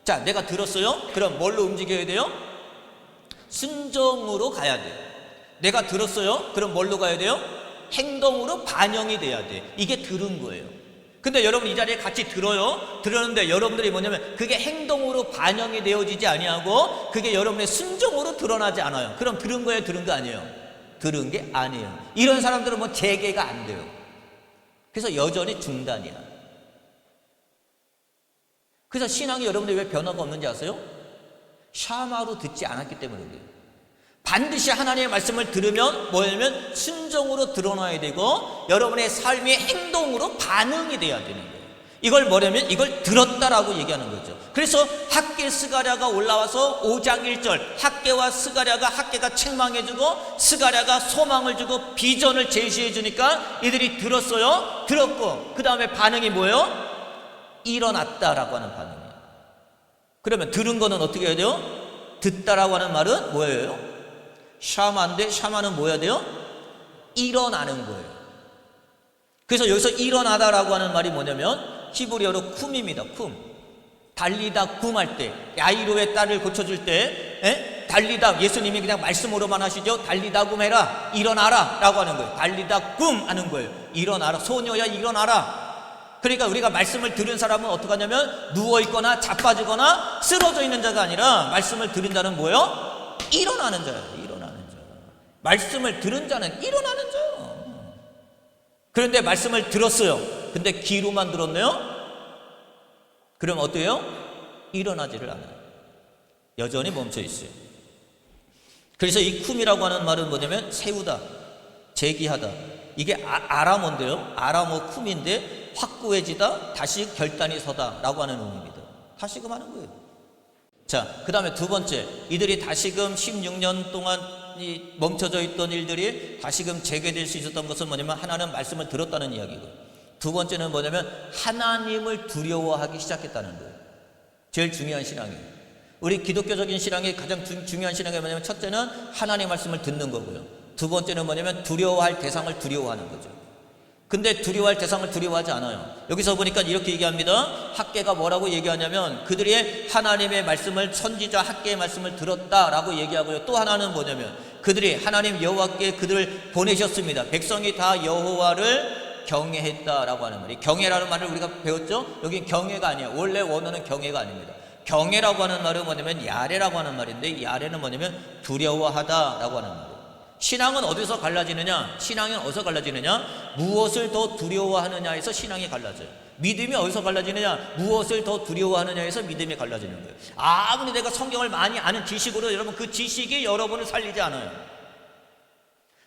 자, 내가 들었어요? 그럼 뭘로 움직여야 돼요? 순종으로 가야 돼요. 내가 들었어요? 그럼 뭘로 가야 돼요? 행동으로 반영이 돼야 돼. 이게 들은 거예요. 근데 여러분 이 자리에 같이 들어요. 들었는데 여러분들이 뭐냐면 그게 행동으로 반영이 되어지지 아니하고 그게 여러분의 순종으로 드러나지 않아요. 그럼 들은 거예요? 들은 거 아니에요? 들은 게 아니에요. 이런 사람들은 뭐 재개가 안 돼요. 그래서 여전히 중단이야. 그래서 신앙이 여러분들이 왜 변화가 없는지 아세요? 샤마로 듣지 않았기 때문에 그래요. 반드시 하나님의 말씀을 들으면 뭐냐면 순종으로 드러나야 되고 여러분의 삶이 행동으로 반응이 돼야 되는 거예요. 이걸 뭐냐면 이걸 들었다라고 얘기하는 거죠. 그래서 학개 스가랴가 올라와서 5장 1절 학개와 스가랴가 학개가 책망해주고 스가랴가 소망을 주고 비전을 제시해 주니까 이들이 들었어요. 들었고 그 다음에 반응이 뭐예요? 일어났다라고 하는 반응이에요. 그러면 들은 거는 어떻게 해야 돼요? 듣다라고 하는 말은 뭐예요? 샤마인데 샤마는 뭐 해야 돼요? 일어나는 거예요. 그래서 여기서 일어나다라고 하는 말이 뭐냐면 히브리어로 쿰입니다. 쿰. 달리다 쿰 할 때 야이로의 딸을 고쳐줄 때 달리다 예수님이 그냥 말씀으로만 하시죠. 달리다 쿰 해라 일어나라 라고 하는 거예요. 달리다 쿰 하는 거예요. 일어나라 소녀야 일어나라. 그러니까 우리가 말씀을 들은 사람은 어떻게 하냐면 누워있거나 자빠지거나 쓰러져 있는 자가 아니라 말씀을 들은 자는 뭐예요? 일어나는 자예요. 말씀을 들은 자는 일어나는 자예요. 그런데 말씀을 들었어요. 근데 귀로만 들었네요? 그럼 어때요? 일어나지를 않아요. 여전히 멈춰 있어요. 그래서 이 쿰이라고 하는 말은 뭐냐면 세우다, 제기하다. 이게 아람어인데요. 아람어 쿰인데 확고해지다, 다시 결단이 서다 라고 하는 의미입니다. 다시금 하는 거예요. 자, 그 다음에 두 번째, 이들이 다시금 16년 동안 이 멈춰져 있던 일들이 다시금 재개될 수 있었던 것은 뭐냐면 하나는 말씀을 들었다는 이야기고, 두 번째는 뭐냐면 하나님을 두려워하기 시작했다는 거예요. 제일 중요한 신앙이에요. 우리 기독교적인 신앙의 가장 중요한 신앙이 뭐냐면 첫째는 하나님의 말씀을 듣는 거고요. 두 번째는 뭐냐면 두려워할 대상을 두려워하는 거죠. 근데 두려워할 대상을 두려워하지 않아요. 여기서 보니까 이렇게 얘기합니다. 학개가 뭐라고 얘기하냐면 그들이 하나님의 말씀을 선지자 학개의 말씀을 들었다라고 얘기하고요. 또 하나는 뭐냐면 그들이 하나님 여호와께 그들을 보내셨습니다. 백성이 다 여호와를 경외했다라고 하는 말이, 경외라는 말을 우리가 배웠죠? 여기 경외가 아니에요. 원래 원어는 경외가 아닙니다. 경외라고 하는 말은 뭐냐면 야레라고 하는 말인데, 야레는 뭐냐면 두려워하다라고 하는 말이에요. 신앙은 어디서 갈라지느냐? 신앙은 어디서 갈라지느냐? 무엇을 더 두려워하느냐에서 신앙이 갈라져요. 믿음이 어디서 갈라지느냐? 무엇을 더 두려워하느냐에서 믿음이 갈라지는 거예요. 아무리 내가 성경을 많이 아는 지식으로 여러분 그 지식이 여러분을 살리지 않아요.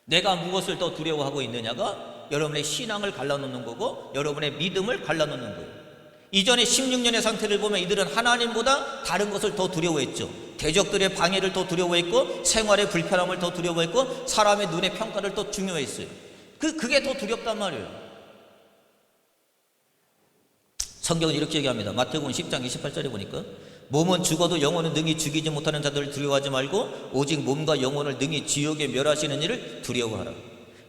내가 무엇을 더 두려워하고 있느냐가 여러분의 신앙을 갈라놓는 거고 여러분의 믿음을 갈라놓는 거예요. 이전에 16년의 상태를 보면 이들은 하나님보다 다른 것을 더 두려워했죠. 대적들의 방해를 더 두려워했고 생활의 불편함을 더 두려워했고 사람의 눈의 평가를 더 중요했어요. 그게 더 두렵단 말이에요. 성경은 이렇게 얘기합니다. 마태복음 10장 28절에 보니까 몸은 죽어도 영혼은 능히 죽이지 못하는 자들을 두려워하지 말고 오직 몸과 영혼을 능히 지옥에 멸하시는 이를 두려워하라.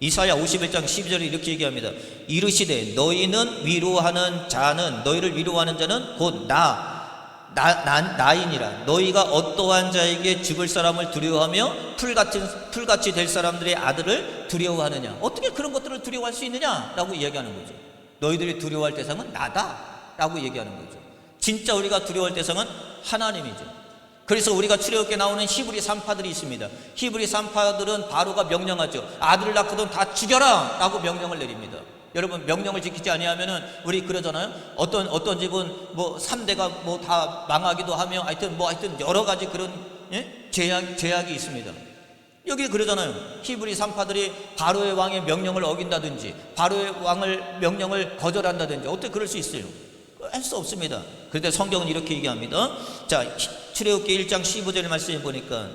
이사야 51장 12절에 이렇게 얘기합니다. 이르시되 너희는 위로하는 자는, 너희를 위로하는 자는 곧 나이니라. 너희가 어떠한 자에게 죽을 사람을 두려워하며 풀같이 될 사람들의 아들을 두려워하느냐. 어떻게 그런 것들을 두려워할 수 있느냐 라고 이야기하는 거죠. 너희들이 두려워할 대상은 나다 라고 얘기하는 거죠. 진짜 우리가 두려워할 대상은 하나님이죠. 그래서 우리가 출애굽기에 나오는 히브리 산파들이 있습니다. 히브리 산파들은 바로가 명령하죠. 아들을 낳거든 다 죽여라 라고 명령을 내립니다. 여러분 명령을 지키지 아니하면은 우리 그러잖아요. 어떤 집은 뭐 3대가 뭐 다 망하기도 하며 하여튼 여러 가지 그런 제약이 있습니다. 여기 그러잖아요. 히브리 산파들이 바로의 왕의 명령을 어긴다든지 바로의 왕을 명령을 거절한다든지 어떻게 그럴 수 있어요? 할 수 없습니다. 그런데 성경은 이렇게 얘기합니다. 자, 출애굽기 1장 15절 말씀에 보니까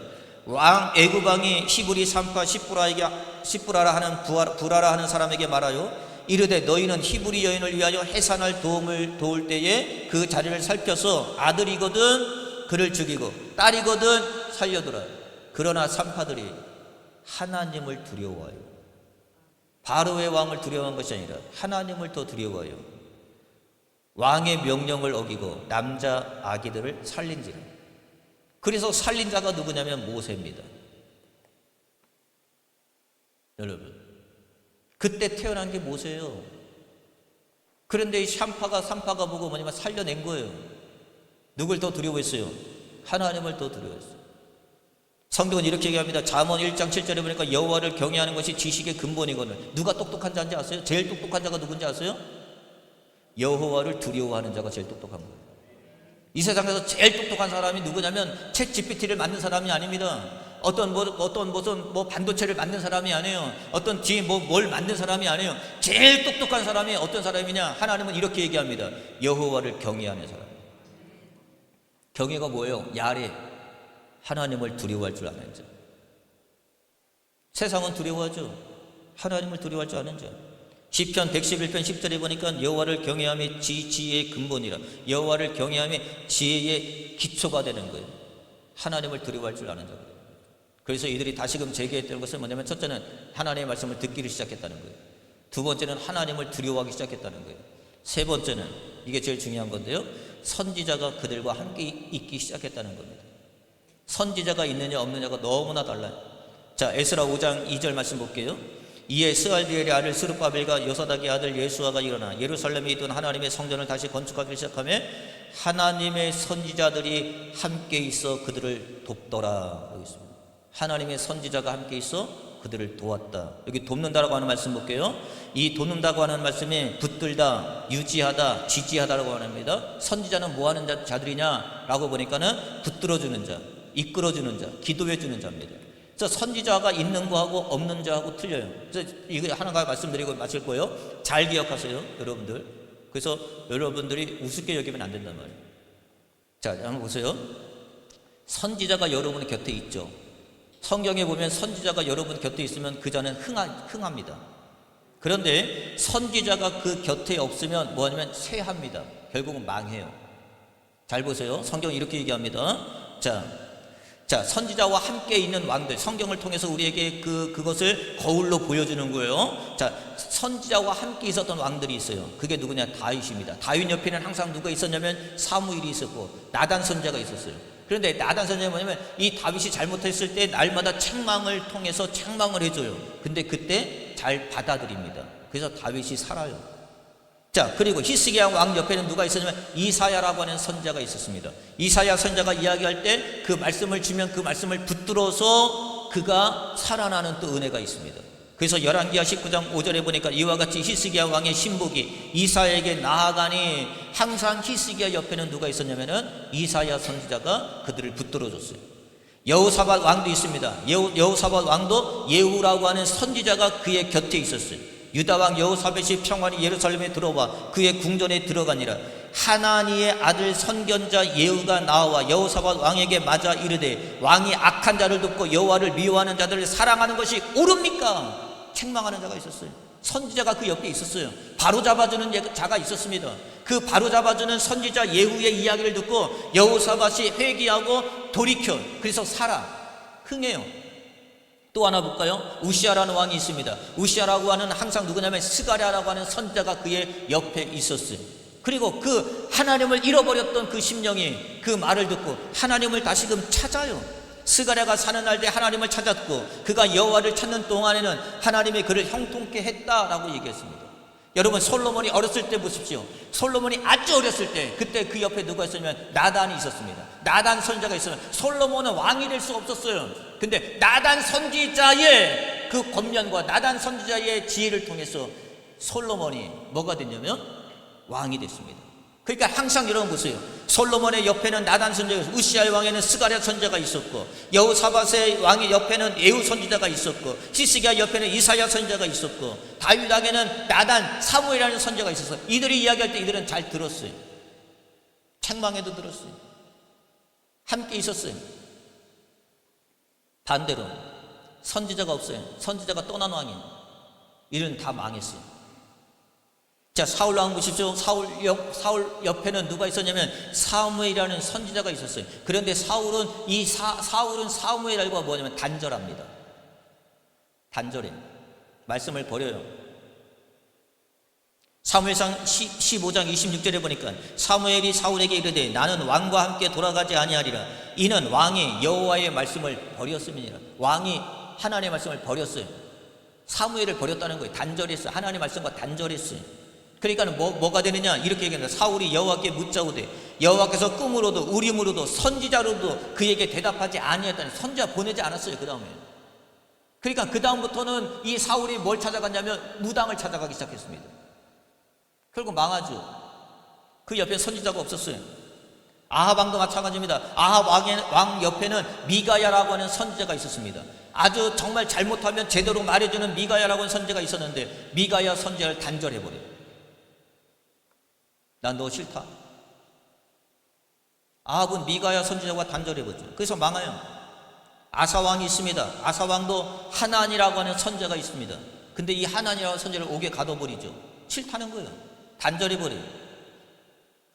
애굽 왕이 히브리 산파 시프라라 하는 부라라 하는 사람에게 말하여 이르되 너희는 히브리 여인을 위하여 해산할 도울 때에 그 자리를 살펴서 아들이거든 그를 죽이고 딸이거든 살려두라. 그러나 산파들이 하나님을 두려워하여 바로의 왕을 두려워한 것이 아니라 하나님을 더 두려워하여 왕의 명령을 어기고 남자 아기들을 살린지라. 그래서 살린 자가 누구냐면 모세입니다. 여러분, 그때 태어난 게 모세예요. 그런데 이 산파가 보고 뭐냐면 살려낸 거예요. 누굴 더 두려워했어요? 하나님을 더 두려워했어요. 성경은 이렇게 얘기합니다. 잠언 1장 7절에 보니까 여호와를 경외하는 것이 지식의 근본이거늘. 누가 똑똑한 자인지 아세요? 제일 똑똑한 자가 누군지 아세요? 여호와를 두려워하는 자가 제일 똑똑한 거예요. 이 세상에서 제일 똑똑한 사람이 누구냐면 챗 GPT를 만든 사람이 아닙니다. 어떤 반도체를 만든 사람이 아니에요. 어떤 뒤에 뭘 만든 사람이 아니에요. 제일 똑똑한 사람이 어떤 사람이냐? 하나님은 이렇게 얘기합니다. 여호와를 경외하는 사람. 경외가 뭐예요? 야래. 하나님을 두려워할 줄 아는 자. 세상은 두려워하죠. 하나님을 두려워할 줄 아는 자. 시편 111편 10절에 보니까 여호와를 경외함이 지혜의 근본이라. 여호와를 경외함이 지혜의 기초가 되는 거예요. 하나님을 두려워할 줄 아는 자. 그래서 이들이 다시금 제기했던 것은 뭐냐면, 첫째는 하나님의 말씀을 듣기를 시작했다는 거예요. 두 번째는 하나님을 두려워하기 시작했다는 거예요. 세 번째는, 이게 제일 중요한 건데요, 선지자가 그들과 함께 있기 시작했다는 겁니다. 선지자가 있느냐 없느냐가 너무나 달라요. 자, 에스라 5장 2절 말씀 볼게요. 이에 스알디엘의 아들 스룹바벨과 여사닥의 아들 예수아가 일어나 예루살렘에 있던 하나님의 성전을 다시 건축하기 시작하며 하나님의 선지자들이 함께 있어 그들을 돕더라. 여기 있습니다. 하나님의 선지자가 함께 있어 그들을 도왔다. 여기 돕는다라고 하는 말씀 볼게요. 이 돕는다고 하는 말씀이 붙들다, 유지하다, 지지하다라고 합니다. 선지자는 뭐 하는 자들이냐라고 보니까는 붙들어주는 자, 이끌어주는 자, 기도해주는 자입니다. 그래서 선지자가 있는 거하고 없는 자하고 틀려요. 그래서 이거 하나가 말씀드리고 마칠 거예요. 잘 기억하세요, 여러분들. 그래서 여러분들이 우습게 여기면 안 된단 말이에요. 자, 한번 보세요. 선지자가 여러분 곁에 있죠. 성경에 보면 선지자가 여러분 곁에 있으면 그 자는 흥합니다. 그런데 선지자가 그 곁에 없으면 뭐냐면 쇠합니다. 결국은 망해요. 잘 보세요. 성경이 이렇게 얘기합니다. 자, 선지자와 함께 있는 왕들, 성경을 통해서 우리에게 그것을 거울로 보여주는 거예요. 자, 선지자와 함께 있었던 왕들이 있어요. 그게 누구냐? 다윗입니다. 다윗 옆에는 항상 누가 있었냐면 사무엘이 있었고 나단 선지자가 있었어요. 그런데 나단 선지자는 뭐냐면 이 다윗이 잘못했을 때 날마다 책망을 통해서 책망을 해줘요. 근데 그때 잘 받아들입니다. 그래서 다윗이 살아요. 자, 그리고 히스기야 왕 옆에는 누가 있었냐면 이사야라고 하는 선지자가 있었습니다. 이사야 선지자가 이야기할 때 그 말씀을 주면 그 말씀을 붙들어서 그가 살아나는 또 은혜가 있습니다. 그래서 열왕기하 19장 5절에 보니까 이와 같이 히스기야 왕의 신복이 이사야에게 나아가니 항상 히스기야 옆에는 누가 있었냐면은 이사야 선지자가 그들을 붙들어줬어요. 여호사밧 왕도 있습니다. 여호사밧 왕도 예후라고 하는 선지자가 그의 곁에 있었어요. 유다왕 여호사밧이 평안히 예루살렘에 들어와 그의 궁전에 들어가니라. 하나니의 아들 선견자 예후가 나와 여호사밧 왕에게 맞아 이르되 왕이 악한 자를 돕고 여호와를 미워하는 자들을 사랑하는 것이 옳습니까? 책망하는 자가 있었어요. 선지자가 그 옆에 있었어요. 바로잡아주는 자가 있었습니다. 그 바로잡아주는 선지자 예후의 이야기를 듣고 여호사밧이 회개하고 돌이켜 그래서 흥해요. 또 하나 볼까요? 우시아라는 왕이 있습니다. 우시아라고 하는 항상 누구냐면 스가랴라고 하는 선지자가 그의 옆에 있었어요. 그리고 그 하나님을 잃어버렸던 그 심령이 그 말을 듣고 하나님을 다시금 찾아요. 스가랴가 사는 날에 하나님을 찾았고 그가 여호와를 찾는 동안에는 하나님이 그를 형통케 했다라고 얘기했습니다. 여러분, 솔로몬이 어렸을 때 보십시오. 솔로몬이 아주 어렸을 때 그때 그 옆에 누가 있었냐면 나단이 있었습니다. 나단 선지자가 있으면 솔로몬은 왕이 될 수 없었어요. 근데 나단 선지자의 그 권면과 나단 선지자의 지혜를 통해서 솔로몬이 뭐가 됐냐면 왕이 됐습니다. 그러니까 항상 여러분 보세요. 솔로몬의 옆에는 나단 선지자가 있었고 우시아의 왕에는 스가랴 선지자가 있었고 여호사밧의 왕의 옆에는 예후 선지자가 있었고 히스기야 옆에는 이사야 선지자가 있었고 다윗 왕에는 나단 사무엘이라는 선지자가 있었어요. 이들이 이야기할 때 이들은 잘 들었어요. 책망해도 들었어요. 함께 있었어요. 반대로 선지자가 없어요. 선지자가 떠난 왕이에요. 이들은 다 망했어요. 자, 사울 왕 보십시오. 사울 옆에는 누가 있었냐면 사무엘이라는 선지자가 있었어요. 그런데 사울은 사울은 사무엘과 뭐냐면 단절합니다. 단절해. 말씀을 버려요. 사무엘상 15장 26절에 보니까 사무엘이 사울에게 이르되 나는 왕과 함께 돌아가지 아니하리라. 이는 왕이 여호와의 말씀을 버렸음이니라. 왕이 하나님의 말씀을 버렸어요. 사무엘을 버렸다는 거예요. 단절했어요. 하나님의 말씀과 단절했어요. 그러니까 뭐가 되느냐 이렇게 얘기합니다. 사울이 여호와께 묻자오되 여호와께서 꿈으로도 우림으로도 선지자로도 그에게 대답하지 아니했다니. 선지자 보내지 않았어요. 그 다음에. 그러니까 그 다음부터는 이 사울이 뭘 찾아갔냐면 무당을 찾아가기 시작했습니다. 결국 망하죠. 그 옆에 선지자가 없었어요. 아합 왕도 마찬가지입니다. 아합 왕 옆에는 미가야라고 하는 선지자가 있었습니다. 아주 정말 잘못하면 제대로 말해주는 미가야라고 하는 선지자가 있었는데 미가야 선지자를 단절해버려요. 난 너 싫다. 아합은 미가야 선지자와 단절해버리죠. 그래서 망해요. 아사왕이 있습니다. 아사왕도 하나니라고 하는 선지자가 있습니다. 근데 이 하나니라고 하는 선지자를 옥에 가둬버리죠. 싫다는 거예요. 단절해버려요.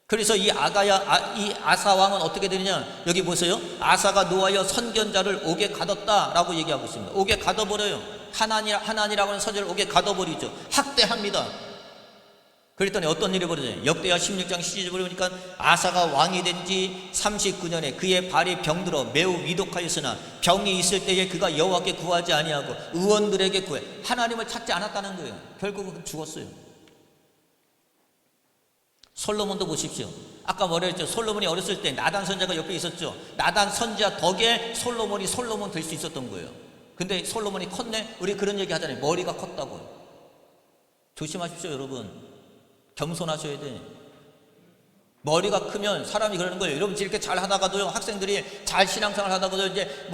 그래서 이 아사왕은 어떻게 되느냐, 여기 보세요. 아사가 노하여 선견자를 옥에 가뒀다라고 얘기하고 있습니다. 옥에 가둬버려요. 하나니라고 하는 선지자를 옥에 가둬버리죠. 학대합니다. 그랬더니 어떤 일이 벌어져요? 역대하 16장 12절에 보니까 아사가 왕이 된 지 39년에 그의 발이 병들어 매우 위독하였으나 병이 있을 때에 그가 여호와께 구하지 아니하고 의원들에게 구해. 하나님을 찾지 않았다는 거예요. 결국은 죽었어요. 솔로몬도 보십시오. 아까 뭐라 했죠? 솔로몬이 어렸을 때 나단 선지자가 옆에 있었죠. 나단 선지자 덕에 솔로몬이 솔로몬 될 수 있었던 거예요. 근데 솔로몬이 컸네? 우리 그런 얘기 하잖아요. 머리가 컸다고요. 조심하십시오, 여러분. 겸손하셔야 돼. 머리가 크면 사람이 그러는 거예요. 여러분 이렇게 잘 하다가도요, 학생들이 잘 신앙생활 하다가도 이제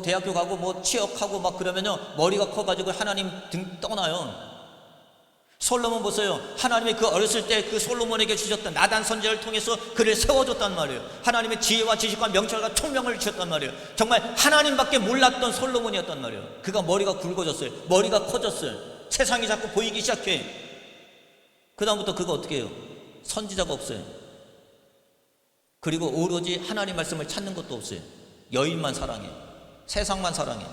대학교 가고 취업하고 막 그러면요, 머리가 커가지고 하나님 등 떠나요. 솔로몬 보세요. 하나님이 그 어렸을 때 그 솔로몬에게 주셨던 나단 선지자를 통해서 그를 세워줬단 말이에요. 하나님의 지혜와 지식과 명철과 총명을 주셨단 말이에요. 정말 하나님밖에 몰랐던 솔로몬이었단 말이에요. 그가 머리가 굵어졌어요. 머리가 커졌어요. 세상이 자꾸 보이기 시작해. 그 다음부터 그가 어떻게 해요? 선지자가 없어요. 그리고 오로지 하나님 말씀을 찾는 것도 없어요. 여인만 사랑해. 세상만 사랑해.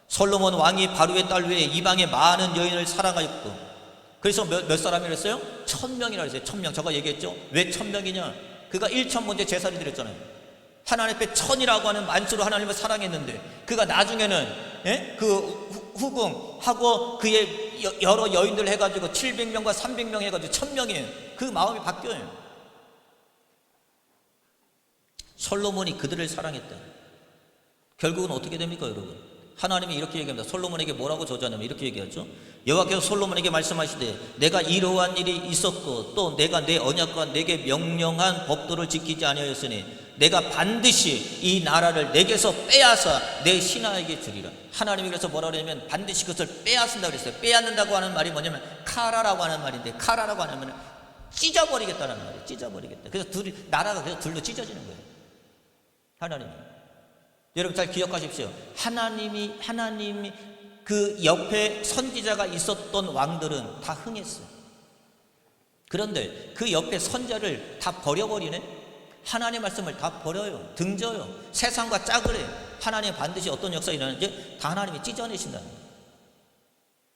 솔로몬 왕이 바로의 딸 외에 이방의 많은 여인을 사랑하였고, 그래서 몇 사람이라 했어요? 1000명이라 했어요. 1000명. 제가 얘기했죠. 왜 1000명이냐? 그가 1000번째 제사를 드렸잖아요. 하나님 앞에 1000이라고 하는 만수로 하나님을 사랑했는데, 그가 나중에는 그 후궁하고 그의 여러 여인들 해가지고 700명과 300명 해가지고 1000명이에요. 그 마음이 바뀌어요. 솔로몬이 그들을 사랑했다. 결국은 어떻게 됩니까, 여러분? 하나님이 이렇게 얘기합니다. 솔로몬에게 뭐라고 저주하냐면 이렇게 얘기하죠. 여호와께서 솔로몬에게 말씀하시되 내가 이러한 일이 있었고 또 내가 내 언약과 내게 명령한 법도를 지키지 아니하였으니 내가 반드시 이 나라를 내게서 빼앗아 내 신하에게 주리라. 하나님이 그래서 뭐라고 하냐면 반드시 그것을 빼앗는다고 그랬어요. 빼앗는다고 하는 말이 뭐냐면 카라라고 하는 말인데, 카라라고 하면 찢어버리겠다는 말이에요. 찢어버리겠다. 그래서 나라가 그래서 둘로 찢어지는 거예요. 하나님이. 여러분 잘 기억하십시오. 하나님이 그 옆에 선지자가 있었던 왕들은 다 흥했어요. 그런데 그 옆에 선지자를 다 버려버리네. 하나님의 말씀을 다 버려요. 등져요. 세상과 짝을 해요. 하나님 반드시 어떤 역사가 일어나는지 다 하나님이 찢어내신다는 거예요.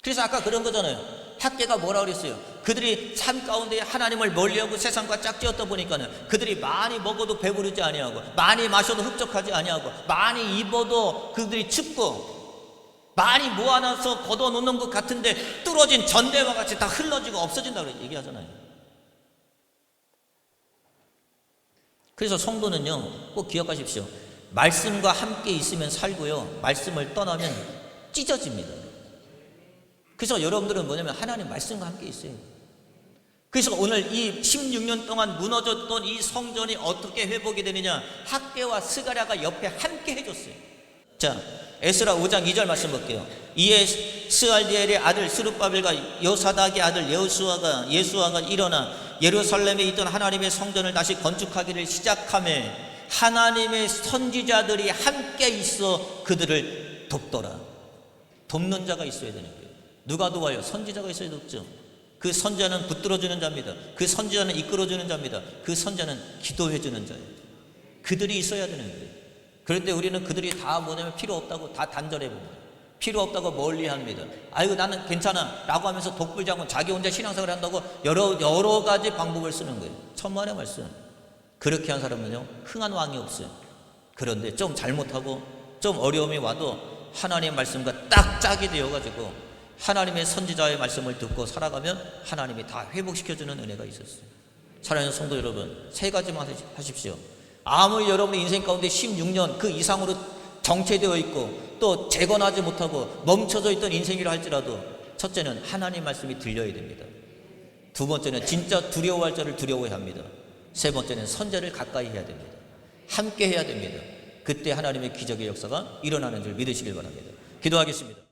그래서 아까 그런 거잖아요. 학계가 뭐라 그랬어요? 그들이 삶 가운데 하나님을 멀리하고 세상과 짝지었다 보니까는 그들이 많이 먹어도 배부르지 아니하고 많이 마셔도 흡족하지 아니하고 많이 입어도 그들이 춥고 많이 모아놔서 걷어놓는 것 같은데 뚫어진 전대와 같이 다 흘러지고 없어진다고 얘기하잖아요. 그래서 성도는요, 꼭 기억하십시오. 말씀과 함께 있으면 살고요, 말씀을 떠나면 찢어집니다. 그래서 여러분들은 뭐냐면 하나님 말씀과 함께 있어요. 그래서 오늘 이 16년 동안 무너졌던 이 성전이 어떻게 회복이 되느냐, 학개와 스가랴가 옆에 함께 해줬어요. 자, 에스라 5장 2절 말씀 볼게요. 이에 스알디엘의 아들 스룹바벨과 요사닥의 아들 예수아가 일어나 예루살렘에 있던 하나님의 성전을 다시 건축하기를 시작하며 하나님의 선지자들이 함께 있어 그들을 돕더라. 돕는 자가 있어야 되는 거예요. 누가 도와요? 선지자가 있어야 돕죠. 그 선지자는 붙들어주는 자입니다. 그 선지자는 이끌어주는 자입니다. 그 선지자는 기도해주는 자예요. 그들이 있어야 되는 거예요. 그런데 우리는 그들이 다 뭐냐면 필요 없다고 다 단절해 봅니다. 필요 없다고 멀리 합니다. 아이고 나는 괜찮아 라고 하면서 독불장군 자기 혼자 신앙생활을 한다고 여러 가지 방법을 쓰는 거예요. 천만의 말씀. 그렇게 한 사람은요 흥한 왕이 없어요. 그런데 좀 잘못하고 좀 어려움이 와도 하나님의 말씀과 딱 짝이 되어가지고 하나님의 선지자의 말씀을 듣고 살아가면 하나님이 다 회복시켜주는 은혜가 있었어요. 사랑하는 성도 여러분, 세 가지만 하십시오. 아무리 여러분의 인생 가운데 16년 그 이상으로 정체되어 있고 또 재건하지 못하고 멈춰져 있던 인생이라 할지라도 첫째는 하나님 말씀이 들려야 됩니다. 두 번째는 진짜 두려워할 자를 두려워해야 합니다. 세 번째는 선자를 가까이 해야 됩니다. 함께 해야 됩니다. 그때 하나님의 기적의 역사가 일어나는 줄 믿으시길 바랍니다. 기도하겠습니다.